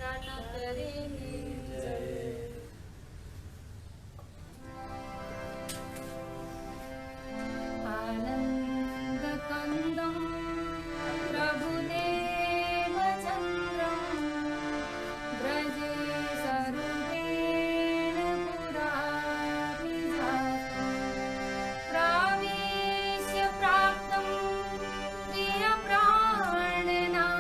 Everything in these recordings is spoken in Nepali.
नाना करेंगे आनंद कंदम प्रभुदेव चंद्रम ब्रजे सरुदेन पुराभिजातम् प्रावेश्य प्राप्तं प्रिय प्राणनाथम्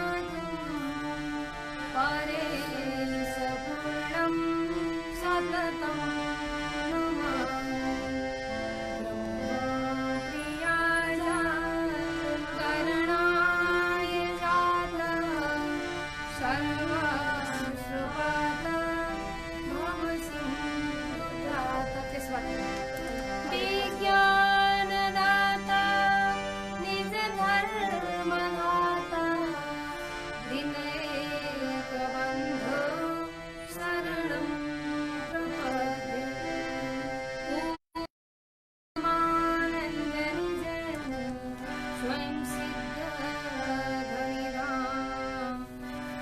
परेश पूर्णं सततं विज्ञानदाता निज धर्मदाता दिनैक बन्धो शरणं प्रपद्ये पूर्णमानन्द निज स्वयं सिद्ध धनिधाम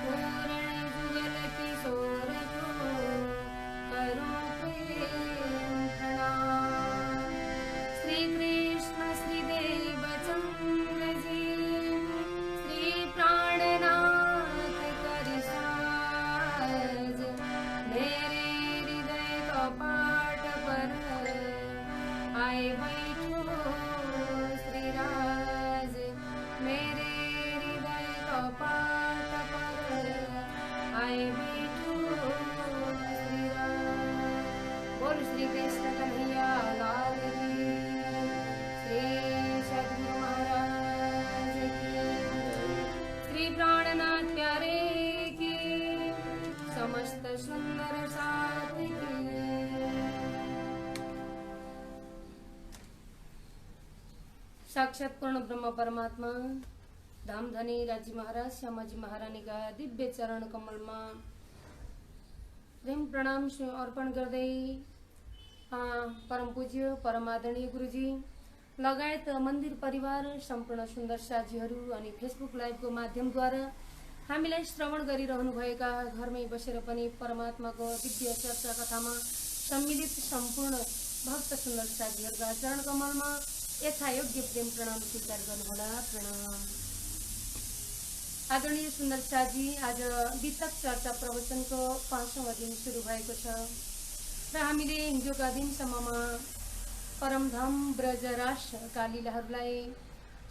पूर्ण जुगल किशोर को करो प्रेम प्रणाम श्री कृष्ण श्री देव चंद्र जी श्री प्राणनाथ करिसाज मेरे हृदय कपाट पर आए बैठो श्री राज मेरे हृदय कपाट पर आए बैठो श्री राज बोल श्री कृष्ण कन्हैया लाल की श्री सद्गुरु महाराज की श्री प्राणनाथ प्यारे की समस्त सुंदर साथी की साक्षात पूर्ण ब्रह्म परमात्मा धामधनी राजी महाराज श्यामाजी महारानी का दिव्य चरण कमल में प्रेम प्रणाम अर्पण गर्दै परम पूज्य परम आदरणीय गुरुजी लगायत मन्दिर परिवार सम्पूर्ण सुन्दर साथीहरू अनि फेसबुक लाइभको माध्यमद्वारा हामीलाई श्रवण गरिरहनु भएका घरमै बसेर पनि परमात्माको दिव्य चर्चा कथामा सम्मिलित सम्पूर्ण भक्त सुन्दर साथीहरूका चरण कमलमा यथायोग्य प्रेम प्रणाम स्वीकार गर्नुहोला। प्रणाम। आदरणीय सुन्दर साथी, आज वितक चर्चा प्रवचनको 5औं दिन सुरु भएको छ र हामीले हिजोका दिनसम्ममा परमधाम ब्रजराजका लीलाहरूलाई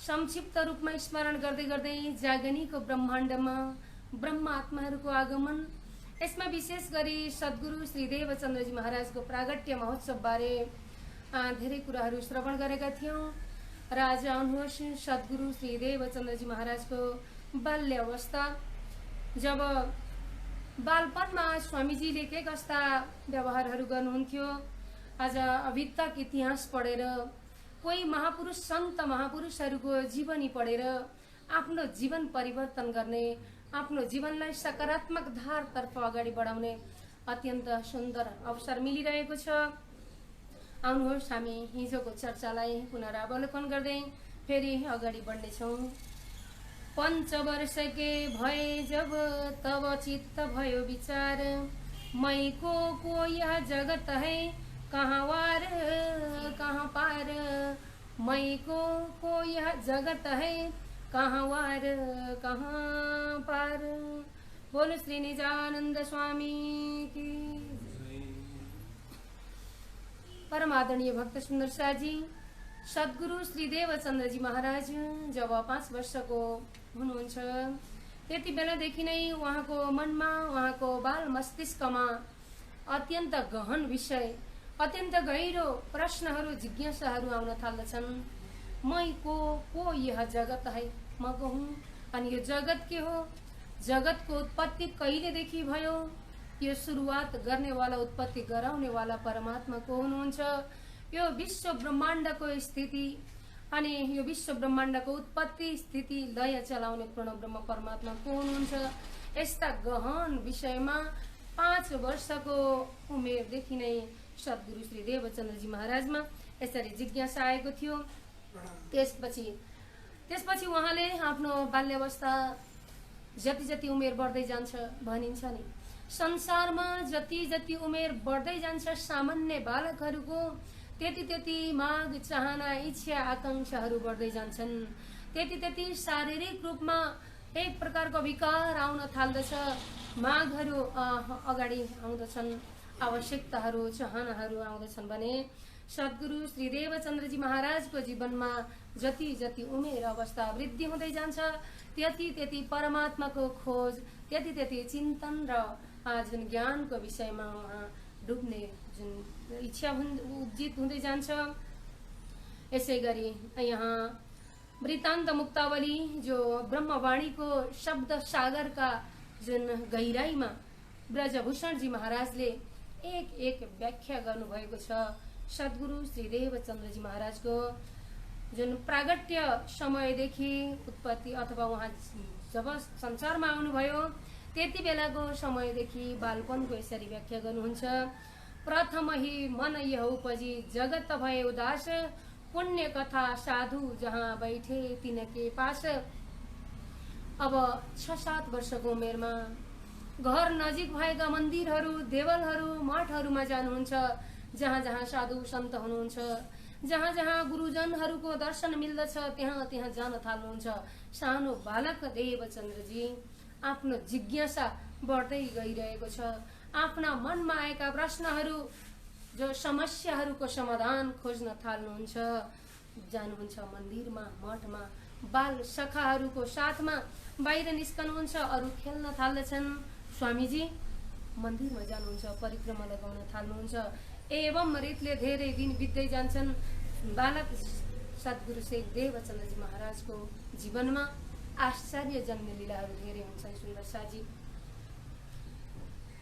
संक्षिप्त रूपमा स्मरण गर्दै गर्दै जागनीको ब्रह्माण्डमा ब्रह्म आत्माहरूको आगमन, यसमा विशेष गरी सद्गुरु श्री देवचन्द्रजी महाराजको प्रागट्य महोत्सव बारे धेरै कुराहरू श्रवण गरेका थियौं र आज आउनुहोस् सद्गुरु श्री देवचन्द्रजी महाराजको बाल्य अवस्था। जब बालपनमा स्वामीजीले के कस्ता व्यवहारहरू गर्नुहुन्थ्यो, आज अभितक इतिहास पढेर कोही महापुरुष सन्त महापुरुषहरूको जीवनी पढेर आफ्नो जीवन परिवर्तन गर्ने, आफ्नो जीवनलाई सकारात्मक धारतर्फ अगाडि बढाउने अत्यन्त सुन्दर अवसर मिलिरहेको छ। आउनुहोस् हामी हिजोको चर्चालाई पुनरावलोकन गर्दै फेरि अगाडि बढ्नेछौँ। पंचवर्ष के भय जब तब चित्त भयो विचार, मै को यह जगत है कहाँ वार कहाँ पार, मै को यह जगत है कहाँ वार कहाँ पार। बोलो श्री निजानंद स्वामी की। परम आदरणीय भक्त सुन्दर साजी सद्गुरु श्री देवचन्द्रजी महाराज जब 5 वर्षको हुनुहुन्छ त्यति बेलादेखि नै उहाँको मनमा, उहाँको बाल मस्तिष्कमा अत्यन्त गहन विषय, अत्यन्त गहिरो प्रश्नहरू, जिज्ञासाहरू आउन थाल्दछन्। मै को यह जगत है, म को हुँ, अनि यो जगत के हो, जगतको उत्पत्ति कहिलेदेखि भयो, यो सुरुवात गर्नेवाला, उत्पत्ति गराउनेवाला परमात्मा को हुनुहुन्छ, यो विश्व ब्रह्माण्डको स्थिति अनि यो विश्व ब्रह्माण्डको उत्पत्ति स्थिति लय चलाउने पूर्ण ब्रह्म परमात्मा को हुनुहुन्छ। यस्ता गहन विषयमा 5 वर्षको उमेरदेखि नै सद्गुरु श्री देवचन्द्रजी महाराजमा यसरी जिज्ञासा आएको थियो। त्यसपछि उहाँले आफ्नो बाल्यावस्था जति जति उमेर बढ्दै जान्छ भनिन्छ नि संसारमा जति जति उमेर बढ्दै जान्छ सामान्य बालकहरूको, त्यति त्यति माग, चाहना, इच्छा, आकांक्षाहरू बढ्दै जान्छन्। त्यति त्यति शारीरिक रूपमा एक प्रकारको विकार आउन थाल्दछ। मागहरू अगाडि आउँदछन्, आवश्यकताहरू, चाहनाहरू आउँदछन् भने सद्गुरु श्री देवचन्द्रजी महाराजको जीवनमा जति जति उमेर अवस्था वृद्धि हुँदै जान्छ, त्यति त्यति परमात्माको खोज, त्यति त्यति चिन्तन र जुन ज्ञानको विषयमा उहाँ डुब्ने जुन इच्छा उज्जित हुँदै जान्छ। यसै गरी यहाँ वृत्तान्त मुक्तावली जो ब्रह्मवाणीको शब्द सागरका जुन गहिराईमा ब्रजभूषणजी महाराजले एक एक व्याख्या गर्नुभएको छ। सद्गुरु श्री देवचन्द्रजी महाराजको जुन प्रागट्य समयदेखि उत्पत्ति अथवा उहाँ जब संसारमा आउनुभयो त्यति बेलाको समयदेखि बालपनको यसरी व्याख्या गर्नुहुन्छ। प्रथम ही मन यह उपजी जगत भए उदास, पुण्य कथा साधु जहाँ बैठे तिनके पास। अब 6-7 वर्षको उमेरमा घर नजिक भएका मन्दिरहरू, देवलहरू, मठहरूमा जानुहुन्छ, जहाँ जहाँ साधु सन्त हुनुहुन्छ, जहाँ जहाँ गुरुजनहरूको दर्शन मिल्दछ त्यहाँ त्यहाँ जान थाल्नुहुन्छ। सानो बालक देवचन्द्रजी आफ्नो जिज्ञासा बढ्दै गइरहेको छ। आफ्ना मनमा आएका प्रश्नहरू, जो समस्याहरूको समाधान खोज्न थाल्नुहुन्छ। जानुहुन्छ मन्दिरमा, मठमा, बाल सखाहरूको साथमा बाहिर निस्कनुहुन्छ, अरू खेल्न थाल्दछन्। स्वामीजी मन्दिरमा जानुहुन्छ, परिक्रमा लगाउन थाल्नुहुन्छ। एवं रीतले धेरै दिन बित्दै जान्छन्। बालक सद्गुरु श्री देवचन्द्रजी महाराजको जीवनमा आश्चर्य जन्ने लीलाहरू धेरै हुन्छन्। सुन्दर साजी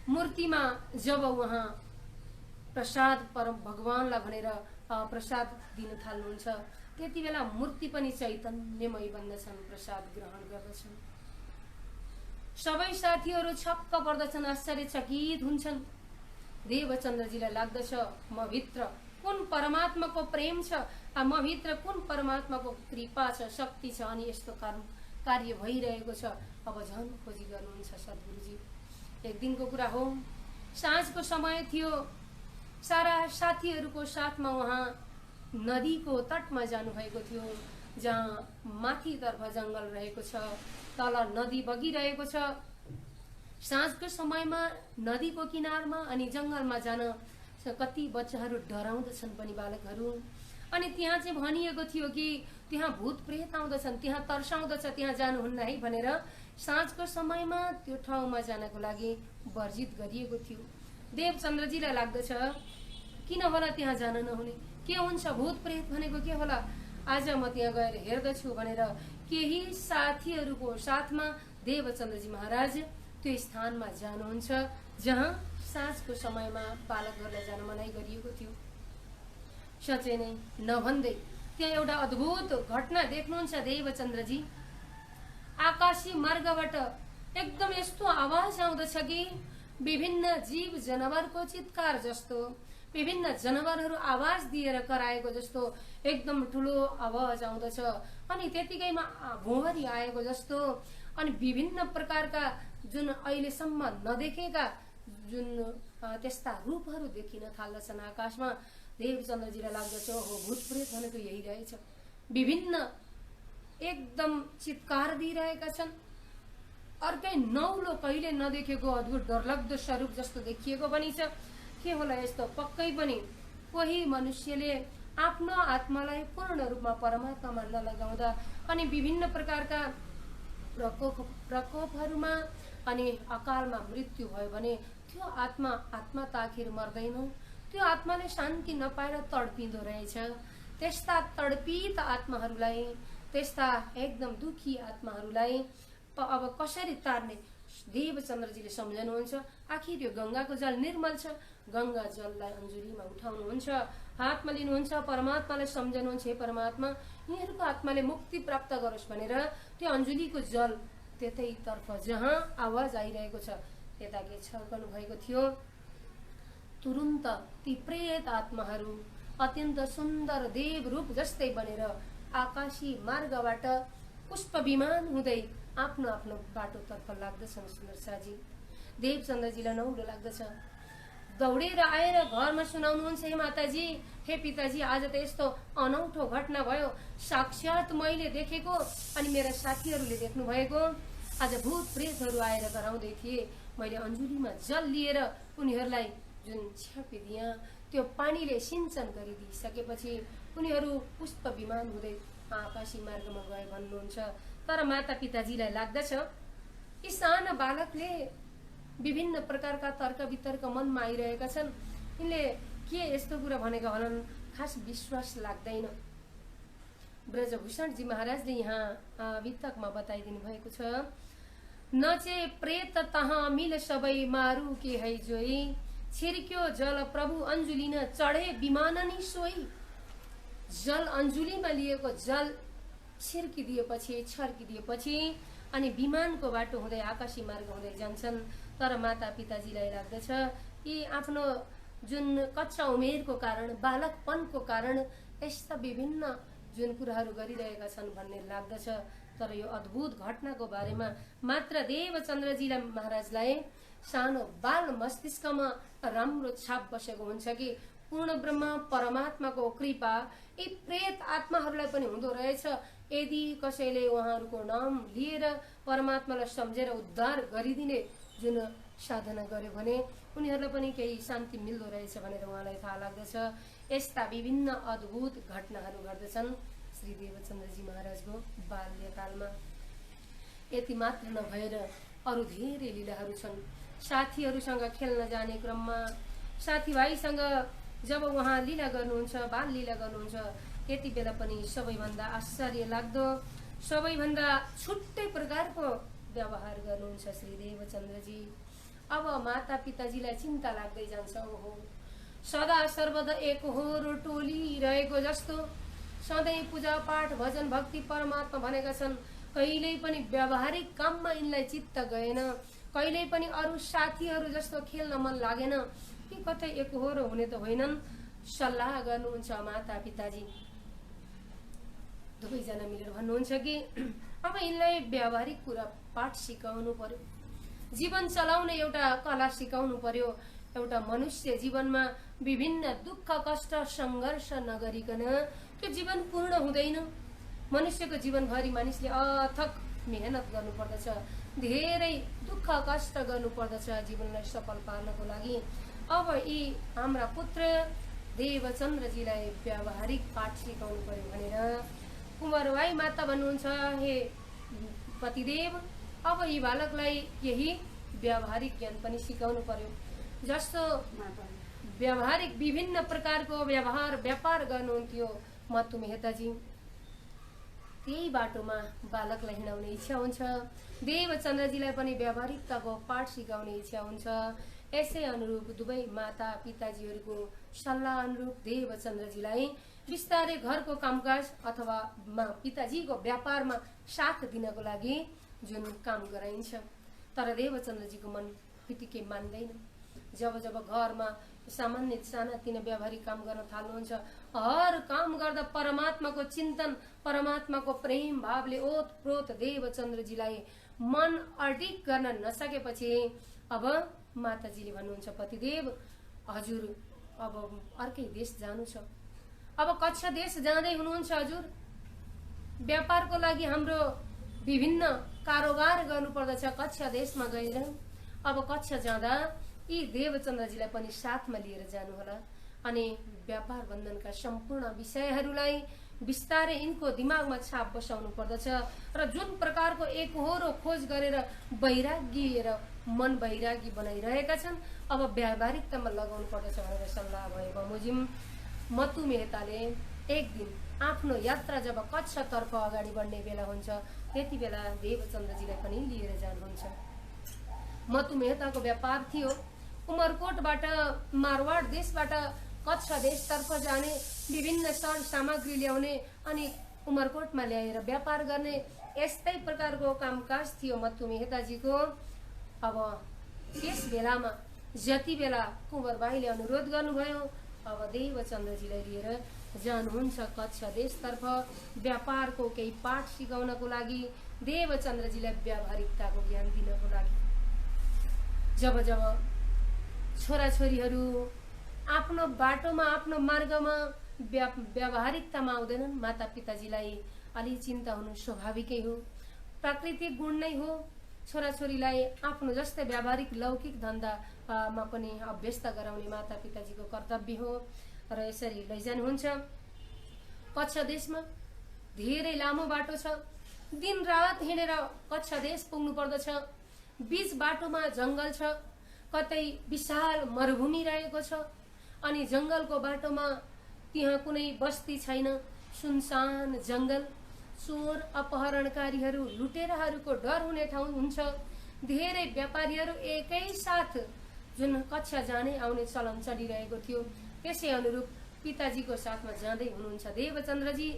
मूर्तिमा जब उहाँ प्रसाद परम भगवानलाई भनेर प्रसाद दिन थाल्नुहुन्छ, त्यति बेला मूर्ति पनि चैतन्यमय बन्दछन्, प्रसाद ग्रहण गर्दछन्। सबै साथीहरू छक्क पर्दछन्, आश्चर्यचकित हुन्छन्। देवचन्द्रजीलाई लाग्दछ म भित्र कुन परमात्माको प्रेम छ, म भित्र कुन परमात्माको कृपा छ, शक्ति छ, अनि यस्तो कार्य भइरहेको छ। अब झन् खोजी गर्नुहुन्छ सद्गुरुजी। एक दिनको कुरा हो, साँझको समय थियो। सारा साथीहरूको साथमा उहाँ नदीको तटमा जानुभएको थियो, जहाँ माथितर्फ जङ्गल रहेको छ, तल नदी बगिरहेको छ। साँझको समयमा नदीको किनारमा अनि जङ्गलमा जान कति बच्चाहरू डराउँदछन् पनि, बालकहरू। अनि त्यहाँ चाहिँ भनिएको थियो कि त्यहाँ भूत प्रेत आउँदछन्, त्यहाँ तर्साउँदछ, त्यहाँ जानुहुन्न है भनेर साँझको समयमा त्यो ठाउँमा जानको लागि वर्जित गरिएको थियो। देवचन्द्रजीलाई लाग्दछ किन होला त्यहाँ जान नहुने, के हुन्छ, भूत प्रेत भनेको के होला, आज म त्यहाँ गएर हेर्दछु भनेर केही साथीहरूको साथमा देवचन्द्रजी महाराज त्यो स्थानमा जानुहुन्छ जहाँ साँझको समयमा बालकहरूलाई जान मनाइ गरिएको थियो। साँच्चै नै नभन्दै त्यहाँ एउटा अद्भुत घटना देख्नुहुन्छ देवचन्द्रजी। आकाशी मार्गबाट एकदम यस्तो आवाज आउँदछ कि विभिन्न जीव जनावरको चित्कार जस्तो, विभिन्न जनावरहरू आवाज दिएर कराएको जस्तो एकदम ठुलो आवाज आउँदछ। अनि त्यतिकैमा भुवरी आएको जस्तो, अनि विभिन्न प्रकारका जुन अहिलेसम्म नदेखेका जुन त्यस्ता रूपहरू देखिन थाल्दछन् आकाशमा। देवचन्द्रजीलाई लाग्दछ हो भूत प्रेत भनेको यही रहेछ। विभिन्न एकदम चित्कार दिइरहेका छन्। अर्कै नौलो कहिले नदेखेको अद्भुत डरलाग्दो स्वरूप जस्तो देखिएको पनि छ। के होला यस्तो, पक्कै पनि कोही मनुष्यले आफ्नो आत्मालाई पूर्ण रूपमा परमात्मामा नलगाउँदा अनि विभिन्न प्रकारका प्रकोपहरूमा अनि अकालमा मृत्यु भयो भने त्यो आत्मा त आखिर मर्दैन, त्यो आत्माले शान्ति नपाएर तडपिँदो रहेछ। त्यस्ता तडपित आत्माहरूलाई, त्यस्ता एकदम दुखी आत्माहरूलाई अब कसरी तार्ने देवचन्द्रजीले सम्झनुहुन्छ। आखिर यो गंगाको जल निर्मल छ, गंगा जललाई अञ्जुलीमा उठाउनुहुन्छ, हातमा लिनुहुन्छ, परमात्मालाई सम्झनुहुन्छ, हे परमात्मा यिनीहरूको आत्माले मुक्ति प्राप्त गरोस् भनेर त्यो अञ्जुलीको जल त्यतैतर्फ जहाँ आवाज आइरहेको छ त्यताकै छर्कनु भएको थियो। तुरुन्त ती प्रेत आत्माहरू अत्यन्त सुन्दर देव रूप जस्तै बनेर आकाशी मार्गबाट पुष्प विमान हुँदै आफ्नो आफ्नो बाटोतर्फ लाग्दछन्। सुन्दर साजी देवचन्द्रजीलाई नौलो लाग्दछ। दौडेर आएर घरमा सुनाउनुहुन्छ, हे माताजी, हे पिताजी, आज त यस्तो अनौठो घटना भयो, साक्षात मैले देखेको अनि मेरा साथीहरूले देख्नु भएको। आज भूत प्रेतहरू आएर कराउँदै थिए, मैले अञ्जुलीमा जल लिएर उनीहरूलाई जुन छ्यापिदिएँ, त्यो पानीले सिञ्चन गरिदिइसकेपछि उनीहरू पुष्प विमान हुँदै आकाशी मार्गमा गए भन्नुहुन्छ। तर माता पिताजीलाई लाग्दछ यी साना बालकले विभिन्न प्रकारका तर्क वितर्क मनमा आइरहेका छन्, यिनले के यस्तो कुरा भनेका होलान्, खास विश्वास लाग्दैन। ब्रजभूषणजी महाराजले यहाँ वितकमा बताइदिनु भएको छ, नचे प्रेत तहाँ मिल सबै मारू के है जोई, छिर्क्यो जल प्रभु अञ्जुली न चढे विमाननी सोई। जल अञ्जुलीमा लिएको जल छर्किदिएपछि अनि विमानको बाटो हुँदै आकाशी मार्ग हुँदै जान्छन्। तर माता पिताजीलाई लाग्दछ कि आफ्नो जुन कच्चा उमेरको कारण, बालकपनको कारण यस्ता विभिन्न जुन कुराहरू गरिरहेका छन् भन्ने लाग्दछ। तर यो अद्भुत घटनाको बारेमा मात्र देवचन्द्रजीलाई महाराजलाई सानो बाल मस्तिष्कमा राम्रो छाप बसेको हुन्छ कि पूर्ण ब्रह्म परमात्माको कृपा यी प्रेत आत्माहरूलाई पनि हुँदो रहेछ। यदि कसैले उहाँहरूको नाम लिएर परमात्मालाई सम्झेर उद्धार गरिदिने जुन साधना गर्यो भने उनीहरूलाई पनि केही शान्ति मिल्दो रहेछ भनेर उहाँलाई थाहा लाग्दछ। यस्ता विभिन्न अद्भुत घटनाहरू घट्दछन् श्री देवचन्द्रजी महाराजको बाल्यकालमा। यति मात्र नभएर अरू धेरै लीलाहरू छन्। साथीहरूसँग खेल्न जाने क्रममा, साथीभाइसँग जब उहाँ लीला गर्नुहुन्छ, बाल लीला गर्नुहुन्छ, त्यति बेला पनि सबैभन्दा आश्चर्य लाग्दो, सबैभन्दा छुट्टै प्रकारको व्यवहार गर्नुहुन्छ श्री देवचन्द्रजी। अब माता पिताजीलाई चिन्ता लाग्दै जान्छ, ओहो सदा सर्वदा एक होरो टोली रहेको जस्तो, सधैँ पूजा पाठ भजन भक्ति परमात्मा भनेका छन्, कहिल्यै पनि व्यावहारिक काममा यिनलाई चित्त गएन, कहिल्यै पनि अरू साथीहरू जस्तो खेल्न मन लागेन कि कतै एकहोरो हुने त होइनन्। सल्लाह गर्नुहुन्छ माता पिताजी दुवैजना मिलेर भन्नुहुन्छ कि अब यिनलाई व्यावहारिक कुरा पाठ सिकाउनु पर्यो, जीवन चलाउने एउटा कला सिकाउनु पर्यो। एउटा मनुष्य जीवनमा विभिन्न दुःख कष्ट सङ्घर्ष नगरिकन त्यो जीवन पूर्ण हुँदैन। मनुष्यको जीवनभरि मानिसले अथक मेहनत गर्नुपर्दछ, धेरै दुःख कष्ट गर्नुपर्दछ जीवनलाई सफल पार्नको लागि। अब यी हाम्रा पुत्र देवचन्द्रजीलाई व्यावहारिक पाठ सिकाउनु पर्यो भनेर कुमारबाई माता भन्नुहुन्छ, हे पतिदेव, अब यी बालकलाई यही व्यावहारिक ज्ञान पनि सिकाउनु पर्यो। जस्तो व्यावहारिक विभिन्न प्रकारको व्यापार गर्नुहुन्थ्यो मत्तु मेहताजी, त्यही बाटोमा बालकलाई हिँडाउने इच्छा हुन्छ। देवचन्द्रजीलाई पनि व्यावहारिकताको पाठ सिकाउने इच्छा हुन्छ। यसै अनुरूप दुवै माता पिताजीहरूको सल्लाह अनुरूप देवचन्द्रजीलाई बिस्तारै घरको कामकाज अथवा पिताजीको व्यापारमा साथ दिनको लागि जुन काम गराइन्छ। तर देवचन्द्रजीको मन त्यतिकै मान्दैन। जब जब घरमा सामान्य सानातिना व्यावहारिक काम गर्न थाल्नुहुन्छ, हर काम गर्दा परमात्माको चिन्तन, परमात्माको प्रेम भावले ओतप्रोत देवचन्द्रजीलाई मन अडिग गर्न नसकेपछि अब माताजीले भन्नुहुन्छ, पतिदेव हजुर अब अर्कै देश जानु छ, अब कच्छ देश जाँदै हुनुहुन्छ हजुर, व्यापारको लागि हाम्रो विभिन्न कारोबार गर्नुपर्दछ कच्छ देशमा गएर। अब कच्छ जाँदा यी देवचन्द्रजीलाई पनि साथमा लिएर जानुहोला अनि व्यापार बन्धनका सम्पूर्ण विषयहरूलाई बिस्तारै यिनको दिमागमा छाप बसाउनु पर्दछ र जुन प्रकारको एकहोरो खोज गरेर वैराग्य र मन वैरागी बनाइरहेका छन् अब व्यावहारिकतामा लगाउनु पर्दछ भनेर सल्लाह भए बमोजिम मत्तु मेहताले एक दिन आफ्नो यात्रा जब कच्छतर्फ अगाडि बढ्ने बेला हुन्छ त्यति बेला देवचन्द्रजीलाई पनि लिएर जानुहुन्छ। मत्तु मेहताको व्यापार थियो उमरकोटबाट मारवाड देशबाट कच्छ देशतर्फ जाने, विभिन्न सामग्री ल्याउने अनि उमरकोटमा ल्याएर व्यापार गर्ने, यस्तै प्रकारको कामकाज थियो मत्तु मेहताजीको। अब त्यस बेलामा जति बेला कुँवरबाईले अनुरोध गर्नुभयो अब देवचन्द्रजीलाई लिएर जानुहुन्छ कच्छ देशतर्फ व्यापारको केही पाठ सिकाउनको लागि, देवचन्द्रजीलाई व्यावहारिकताको ज्ञान दिनको लागि। जब जब छोराछोरीहरू आफ्नो बाटोमा आफ्नो मार्गमा व्यावहारिकतामा आउँदैनन्, मातापिताजीलाई अलि चिन्ता हुनु स्वाभाविकै हो, प्राकृतिक गुण नै हो। छोराछोरीलाई आफ्नो जस्तै व्यावहारिक लौकिक धन्दामा पनि अभ्यस्त गराउने मातापिताजीको कर्तव्य हो र यसरी लैजानुहुन्छ। कच्छ देशमा धेरै लामो बाटो छ, दिनरात हिँडेर कच्छ देश पुग्नु पर्दछ। बीच बाटोमा जङ्गल छ, कतै विशाल मरुभूमि रहेको छ, अनि जङ्गलको बाटोमा त्यहाँ कुनै बस्ती छैन, सुनसान जङ्गल। चोर अपहरणकारीहरू लुटेराहरूको डर हुने ठाउँ हुन्छ। धेरै व्यापारीहरू एकैसाथ जुन कच्छ जाने आउने चलन चलिरहेको थियो, त्यसै अनुरूप पिताजीको साथमा जाँदै हुनुहुन्छ देवचन्द्रजी।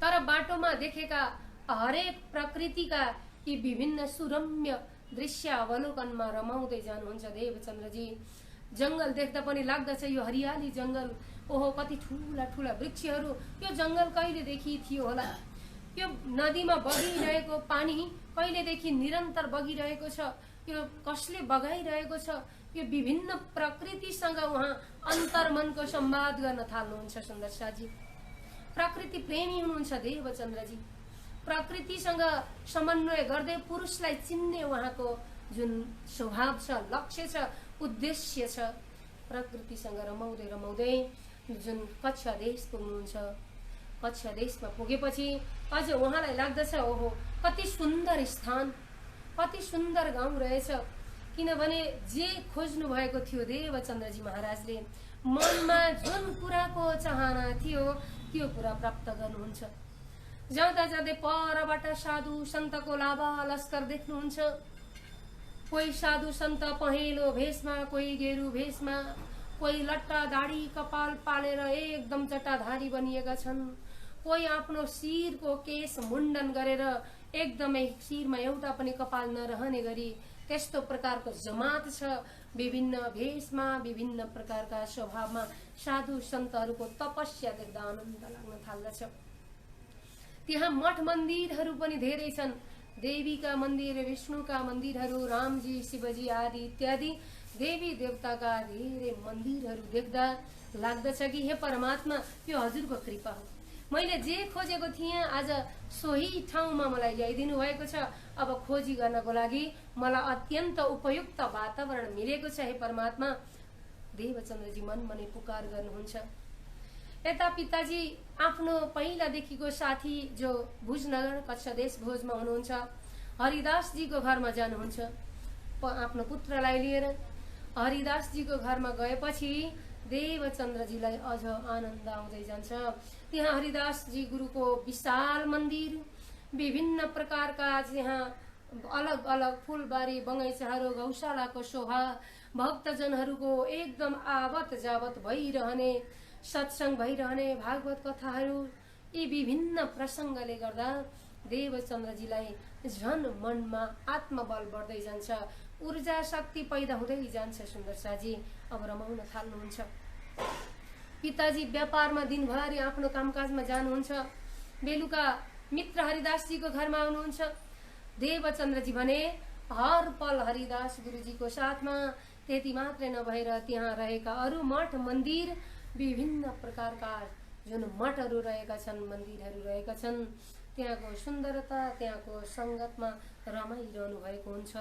तर बाटोमा देखेका हरेक प्रकृतिका यी विभिन्न सुरम्य दृश्य अवलोकनमा रमाउँदै जानुहुन्छ देवचन्द्रजी। जङ्गल देख्दा पनि लाग्दछ यो हरियाली जङ्गल, ओहो कति ठुला ठुला वृक्षहरू, यो जङ्गल कहिलेदेखि थियो होला, यो नदीमा बगिरहेको पानी कहिलेदेखि निरन्तर बगिरहेको छ, यो कसले बगाइरहेको छ, यो विभिन्न प्रकृतिसँग उहाँ अन्तर्मनको संवाद गर्न थाल्नुहुन्छ। सुन्दर शाहजी प्रकृति प्रेमी हुनुहुन्छ देवचन्द्रजी। प्रकृतिसँग समन्वय गर्दै पुरुषलाई चिन्ने उहाँको जुन स्वभाव छ, लक्ष्य छ, उद्देश्य छ। प्रकृतिसँग रमाउँदै रमाउँदै जुन कच्छ देश पुग्नुहुन्छ। कच्छ देशमा पुगेपछि अझ उहाँलाई लाग्दछ ओहो कति सुन्दर स्थान, कति सुन्दर गाउँ रहेछ। किनभने जे खोज्नु भएको थियो देवचन्द्रजी महाराजले, मनमा जुन कुराको चाहना थियो त्यो कुरा प्राप्त गर्नुहुन्छ। जाँदा जाँदै परबाट साधु सन्तको लाभा लस्कर देख्नुहुन्छ। कोही साधु सन्त पहेँलो भेषमा, कोही गेरु भेषमा, कोही लट्टा दाढी कपाल पालेर एकदम जटाधारी बनिएका छन्, कोही आफ्नो शिरको केश मुण्डन गरेर एकदमै शिरमा एउटा पनि कपाल नरहने गरी त्यस्तो प्रकारको जमात छ। विभिन्न भेषमा, विभिन्न प्रकारका स्वभावमा साधु सन्तहरूको तपस्या देख्दा आनन्द लाग्न थाल्दछ। त्यहाँ मठ मन्दिरहरू पनि धेरै छन्, देवीका मन्दिर, विष्णुका मन्दिरहरू, रामजी शिवजी आदि इत्यादि देवी देवताका धेरै मन्दिरहरू देख्दा लाग्दछ कि हे परमात्मा यो हजुरको कृपा हो। मैले जे खोजेको थिएँ आज सोही ठाउँमा मलाई ल्याइदिनु भएको छ। अब खोजी गर्नको लागि मलाई अत्यन्त उपयुक्त वातावरण मिलेको छ हे परमात्मा। देवचन्द्रजी मनमनै पुकार गर्नुहुन्छ। यता पिताजी आफ्नो पहिलादेखिको साथी जो भुजनगर कच्छ देश भोजमा हुनुहुन्छ, हरिदासजीको घरमा जानुहुन्छ आफ्नो पुत्रलाई लिएर। हरिदासजीको घरमा गएपछि देवचन्द्रजीलाई अझ आनन्द आउँदै जान्छ। त्यहाँ हरिदासजी गुरुको विशाल मन्दिर, विभिन्न प्रकारका त्यहाँ अलग अलग फुलबारी बगैँचाहरू, गौशालाको शोभा, भक्तजनहरूको एकदम आवत जावत भइरहने, सत्सङ्ग भइरहने, भागवत कथाहरू, यी विभिन्न प्रसङ्गले गर्दा देवचन्द्रजीलाई झन मनमा आत्मबल बढ्दै जान्छ, ऊर्जा शक्ति पैदा हुँदै जान्छ। सुन्दर शाहजी अब रमाउन थाल्नुहुन्छ। पिताजी व्यापारमा दिनभरि आफ्नो कामकाजमा जानुहुन्छ, बेलुका मित्र हरिदासजीको घरमा आउनुहुन्छ। देवचन्द्रजी भने हर पल हरिदास गुरुजीको साथमा। त्यति मात्रै नभएर त्यहाँ रहेका अरू मठ मन्दिर, विभिन्न प्रकारका जुन मठहरू रहेका छन्, मन्दिरहरू रहेका छन्, त्यहाँको सुन्दरता, त्यहाँको सङ्गतमा रमाइरहनु भएको हुन्छ।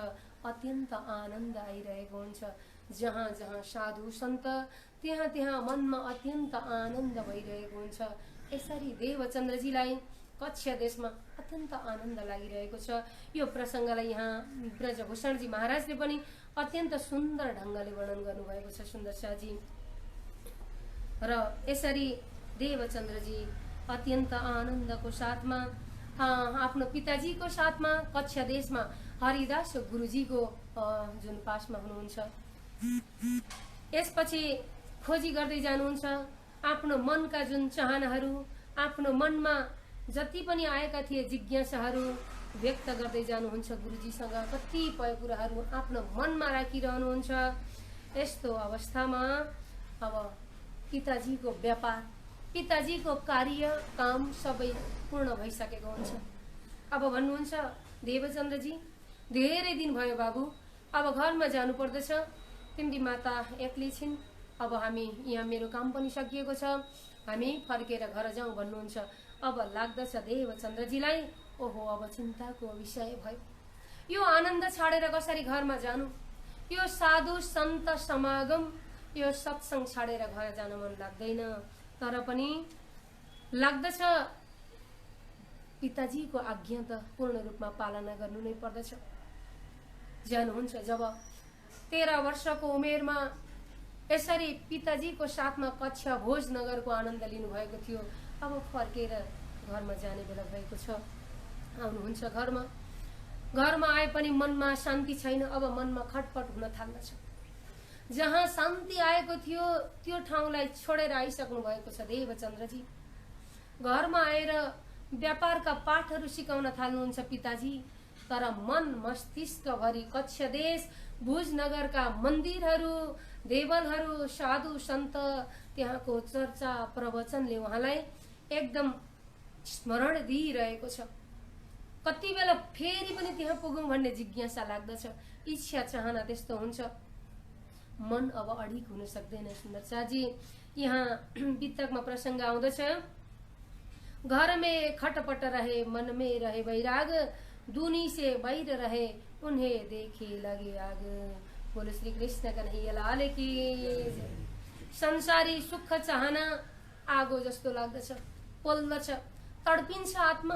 अत्यन्त आनन्द आइरहेको हुन्छ। जहाँ जहाँ साधु सन्त, त्यहाँ त्यहाँ मनमा अत्यन्त आनन्द भइरहेको हुन्छ। यसरी देवचन्द्रजीलाई कच्छ देशमा अत्यन्त आनन्द लागिरहेको छ। यो प्रसङ्गलाई यहाँ ब्रजभूषणजी महाराजले पनि अत्यन्त सुन्दर ढङ्गले वर्णन गर्नुभएको छ सुन्दर शाहजी। र यसरी देवचन्द्रजी अत्यन्त आनन्दको साथमा आफ्नो पिताजीको साथमा कच्छ देशमा हरिदास गुरुजीको जुन पासमा हुनुहुन्छ। यसपछि खोजी गर्दै जानुहुन्छ। आफ्नो मनका जुन चाहनाहरू, आफ्नो मनमा जति पनि आएका थिए जिज्ञासाहरू व्यक्त गर्दै जानुहुन्छ। गुरुजीसँग कतिपय कुराहरू आफ्नो मनमा राखिरहनुहुन्छ। यस्तो अवस्थामा अब पिताजीको व्यापार, पिताजीको कार्य काम सबै पूर्ण भइसकेको हुन्छ। अब भन्नुहुन्छ देवचन्द्रजी धेरै दिन भयो बाबु, अब घरमा जानु पर्दछ, तिम्री माता एक्लै छिन्, अब हामी यहाँ मेरो काम पनि सकिएको छ, हामी फर्केर घर जाउँ भन्नुहुन्छ। अब लाग्दछ देवचन्द्रजीलाई ओहो अब चिन्ताको विषय भयो। यो आनन्द छाडेर कसरी घरमा जानु, यो साधु सन्त समागम, यो सत्संग छाडेर घर जान मन लाग्दैन। तर पनि लाग्दछ पिताजीको आज्ञा त पूर्ण रूपमा पालना गर्नु नै पर्दछ। जानुहुन्छ जब 13 वर्षको उमेरमा यसरी पिताजीको साथमा कच्छ भोजनगरको आनन्द लिनुभएको थियो, अब फर्केर घरमा जाने बेला भएको छ। आउनुहुन्छ घरमा, घरमा आए पनि मनमा शान्ति छैन, अब मनमा खटपट हुन थाल्दछ। जहाँ शान्ति आएको थियो त्यो ठाउँलाई छोडेर आइसक्नु भएको छ देवचन्द्रजी। घरमा आएर व्यापारका पाठहरू सिकाउन थाल्नुहुन्छ पिताजी, तर मन मस्तिष्क भरि कच्छ देश भुजनगरका मन्दिरहरू, देवलहरू, साधु सन्त, त्यहाँको चर्चा प्रवचनले उहाँलाई एकदम स्मरण दिइरहेको छ। कति बेला फेरि पनि त्यहाँ पुगौँ भन्ने जिज्ञासा लाग्दछ, इच्छा चाहना त्यस्तो हुन्छ। मन अब अडिक हुन सक्दैन सुन्दरचाजी। यहाँ वितकमा प्रसङ्ग आउँदछ, घर में खटपट रहे मन में रहे वैराग, दूनी से बैर रहे उन्हें देखे लगे आग। बोलो श्री कृष्ण कन्हैया लाल की। संसारी सुख चाहना आगो जस्तो लाग्दछ, पोल्दछ, तडपिन्छ आत्मा।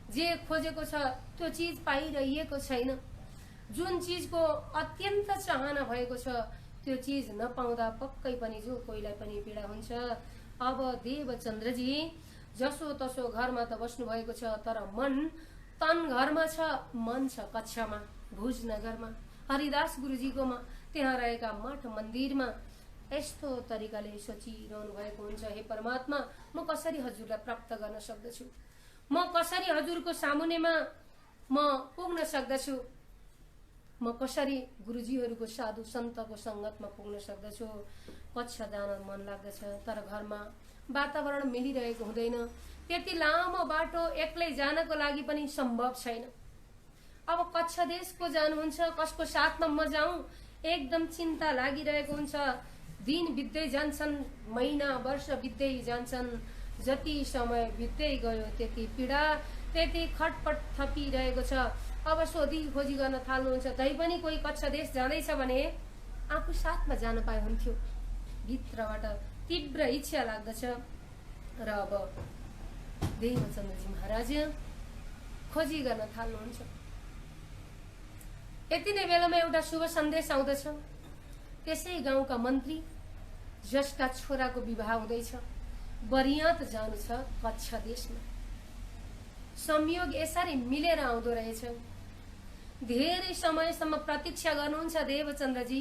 जे खोजेको छ त्यो चीज पाइरहेको छैन। जुन चीजको अत्यन्त चाहना भएको छ त्यो चीज नपाउँदा पक्कै पनि जो कोहीलाई पनि पीडा हुन्छ। अब देवचन्द्रजी जसो तसो घरमा त बस्नु भएको छ, तर मन तन घरमा छ, मन छ कक्षमा भुजनगरमा हरिदास गुरुजीकोमा, त्यहाँ रहेका मठ मन्दिरमा। यस्तो तरिकाले सोचिरहनु भएको हुन्छ, हे परमात्मा म कसरी हजुरलाई प्राप्त गर्न सक्दछु, म कसरी हजुरको सामुन्नेमा म पुग्न सक्दछु, म कसरी गुरुजीहरूको साधु सन्तको संगतमा पुग्न सक्दछु। कच्छ जान मन लाग्दछ, तर घरमा वातावरण मिलिरहेको हुँदैन। त्यति लामो बाटो एक्लै जानको लागि पनि सम्भव छैन। अब कच्छ देशको जानुहुन्छ, कसको साथमा म जाउँ एकदम चिन्ता लागिरहेको हुन्छ। दिन बित्दै जान्छन्, महिना वर्ष बित्दै जान्छन्। जति समय बित्दै गयो त्यति पीडा, त्यति खटपट थपिरहेको छ। अब सोधी खोजी गर्न थाल्नुहुन्छ, तै पनि कोही कच्छ देश जाँदैछ भने आफू साथमा जान पाए हुन्थ्यो। भित्रबाट तीव्र इच्छा लाग्दछ। र अब देवचन्द्रजी महाराज खोजी गर्न थाल्नुहुन्छ। यति नै बेलामा एउटा शुभ सन्देश आउँदछ। त्यसै गाउँका मन्त्री जसका छोराको विवाह हुँदैछ, बरियात जानु छ कच्छ देशमा। संयोग यसरी मिलेर आउँदो रहेछ। धेरै समयसम्म प्रतीक्षा गर्नुहुन्छ देवचन्द्रजी,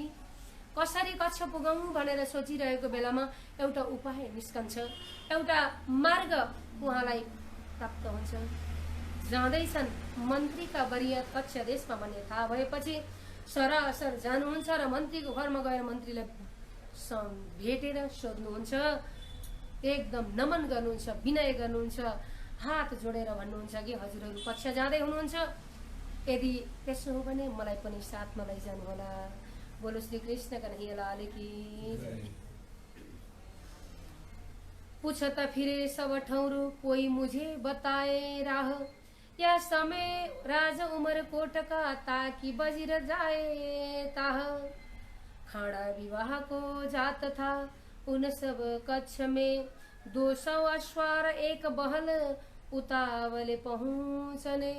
कसरी कच्छ पुगौँ भनेर सोचिरहेको बेलामा एउटा उपाय निस्कन्छ, एउटा मार्ग उहाँलाई प्राप्त हुन्छ। जाँदैछन् मन्त्रीका बरियात कच्छ देशमा भन्ने थाहा भएपछि सरासर जानुहुन्छ र मन्त्रीको घरमा गएर मन्त्रीलाई भेटेर सोध्नुहुन्छ, एकदम नमन गर्नुहुन्छ, विनय गर्नुहुन्छ, हात जोडेर भन्नुहुन्छ कि हजुरहरू कच्छ जाँदै हुनुहुन्छ, यदि त्यसो हो भने मलाई पनि साथमा लैजानु होला। बोलो श्री कृष्ण कन्हैया लाल की। पूछता फिरे सब ठौरू कोई मुझे बताए राह, या समय राज उमर कोट का ताकि बजिर जाए ताह। खाड़ा विवाह को जात था उन सब कच्छ में, 200 अश्वार एक बहल उतावले पहुँचने।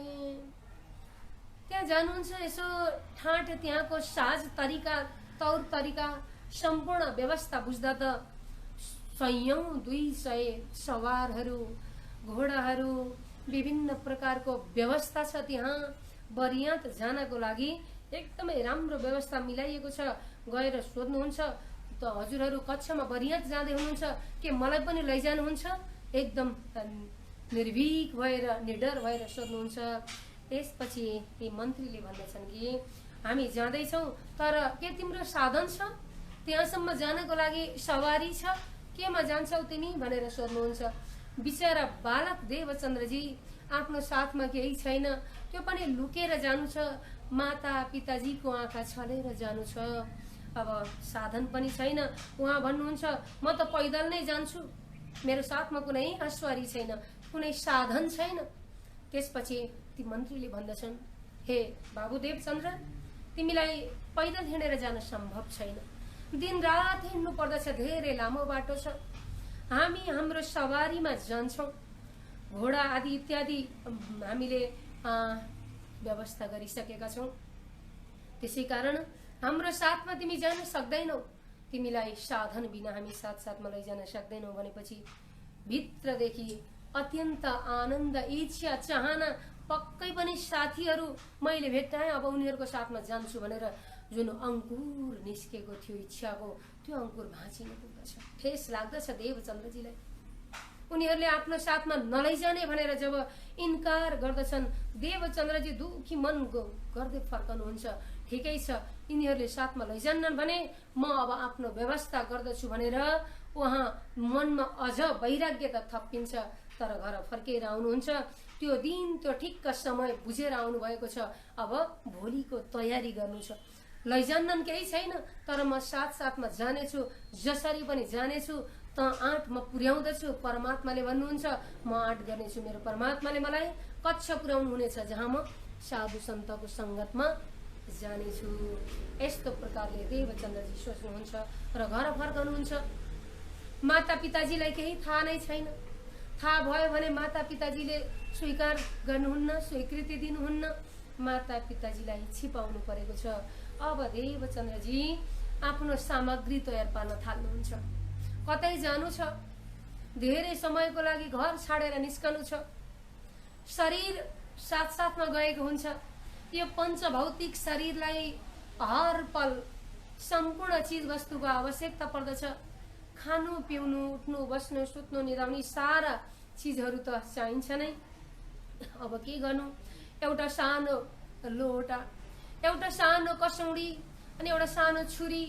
त्यहाँ जानुहुन्छ, यसो ठाँट त्यहाँको साज तरिका तौर तरिका सम्पूर्ण व्यवस्था बुझ्दा त सयौं 200 सवारहरू, घोडाहरू, विभिन्न प्रकारको व्यवस्था छ। त्यहाँ बरियात जानको लागि एकदमै राम्रो व्यवस्था मिलाइएको छ। गएर सोध्नुहुन्छ, त हजुरहरू कच्छमा बरियात जाँदै हुनुहुन्छ के मलाई पनि लैजानुहुन्छ? एकदम निर्भीक भएर निडर भएर सोध्नुहुन्छ। त्यसपछि ती मन्त्रीले भन्दछन् कि हामी जाँदैछौँ, तर के तिम्रो साधन छ? त्यहाँसम्म जानको लागि सवारी छ? केमा जान्छौ तिमी भनेर सोध्नुहुन्छ। बिचरा बालक देवचन्द्रजी आफ्नो साथमा केही छैन, त्यो पनि लुकेर जानु छ, माता पिताजीको आँखा छलेर जानु छ। अब साधन पनि छैन, उहाँ भन्नुहुन्छ म त पैदल नै जान्छु, मेरो साथमा कुनै अश्वारी छैन, कुनै साधन छैन। त्यसपछि ती मन्त्रीले भन्दछन्, हे बाबु देवचन्द्र, तिमीलाई पैदल हिँडेर जान सम्भव छैन, दिन रात हिँड्नु पर्दछ, धेरै लामो बाटो छ। हामी हाम्रो सवारीमा जान्छौँ, घोडा आदि इत्यादि हामीले व्यवस्था गरिसकेका छौँ। त्यसै कारण हाम्रो साथमा तिमी जान सक्दैनौ, तिमीलाई साधन बिना हामी साथमा लैजान सक्दैनौ। भनेपछि भित्रदेखि अत्यन्त आनन्द, इच्छा, चाहना, पक्कै पनि साथीहरू मैले भेट्टाएँ, अब उनीहरूको साथमा जान्छु भनेर जुन अङ्कुर निस्केको थियो इच्छाको, त्यो अङ्कुर भाँचिन पुग्दछ। ठेस लाग्दछ देवचन्द्रजीलाई। उनीहरूले आफ्नो साथमा नलैजाने भनेर जब इन्कार गर्दछन्, देवचन्द्रजी दुखी मन गर्दै फर्कनुहुन्छ। ठिकै छ, यिनीहरूले साथमा लैजान्नन् भने म अब आफ्नो व्यवस्था गर्दछु भनेर उहाँ मनमा अझ वैराग्य त थपिन्छ। तर घर फर्केर आउनुहुन्छ, त्यो दिन त्यो ठिक्क समय बुझेर आउनु भएको छ। अब भोलिको तयारी गर्नु छ। लैजान्नन् केही छैन, तर म साथमा जानेछु, जसरी पनि जानेछु। त आँट म पुर्याउँदछु, परमात्माले भन्नुहुन्छ म आँट गर्नेछु। मेरो परमात्माले मलाई कच्छ पुर्याउनु हुनेछ, जहाँ म साधु सन्तको सङ्गतमा जानेछु। यस्तो प्रकारले देवचन्द्रजी सोच्नुहुन्छ र घर फर्कनुहुन्छ। माता पिताजीलाई केही थाहा नै छैन। थाहा भयो भने माता पिताजीले स्वीकार गर्नुहुन्न, स्वीकृति दिनुहुन्न। माता पिताजीलाई छिपाउनु परेको छ। अब देवचन्द्रजी आफ्नो सामग्री तयार पार्न थाल्नुहुन्छ। कतै जानु छ, धेरै समयको लागि घर छाडेर निस्कनु छ। शरीर साथमा गएको हुन्छ। यो पञ्चभौतिक शरीरलाई हर पल सम्पूर्ण चीज वस्तुको आवश्यकता पर्दछ। खानु, पिउनु, उठ्नु, बस्नु, सुत्नु, निदाउनु, सारा चीजहरू त चाहिन्छ नै। अब के गर्नु? एउटा सानो लोटा, एउटा सानो कसौडी, अनि एउटा सानो छुरी,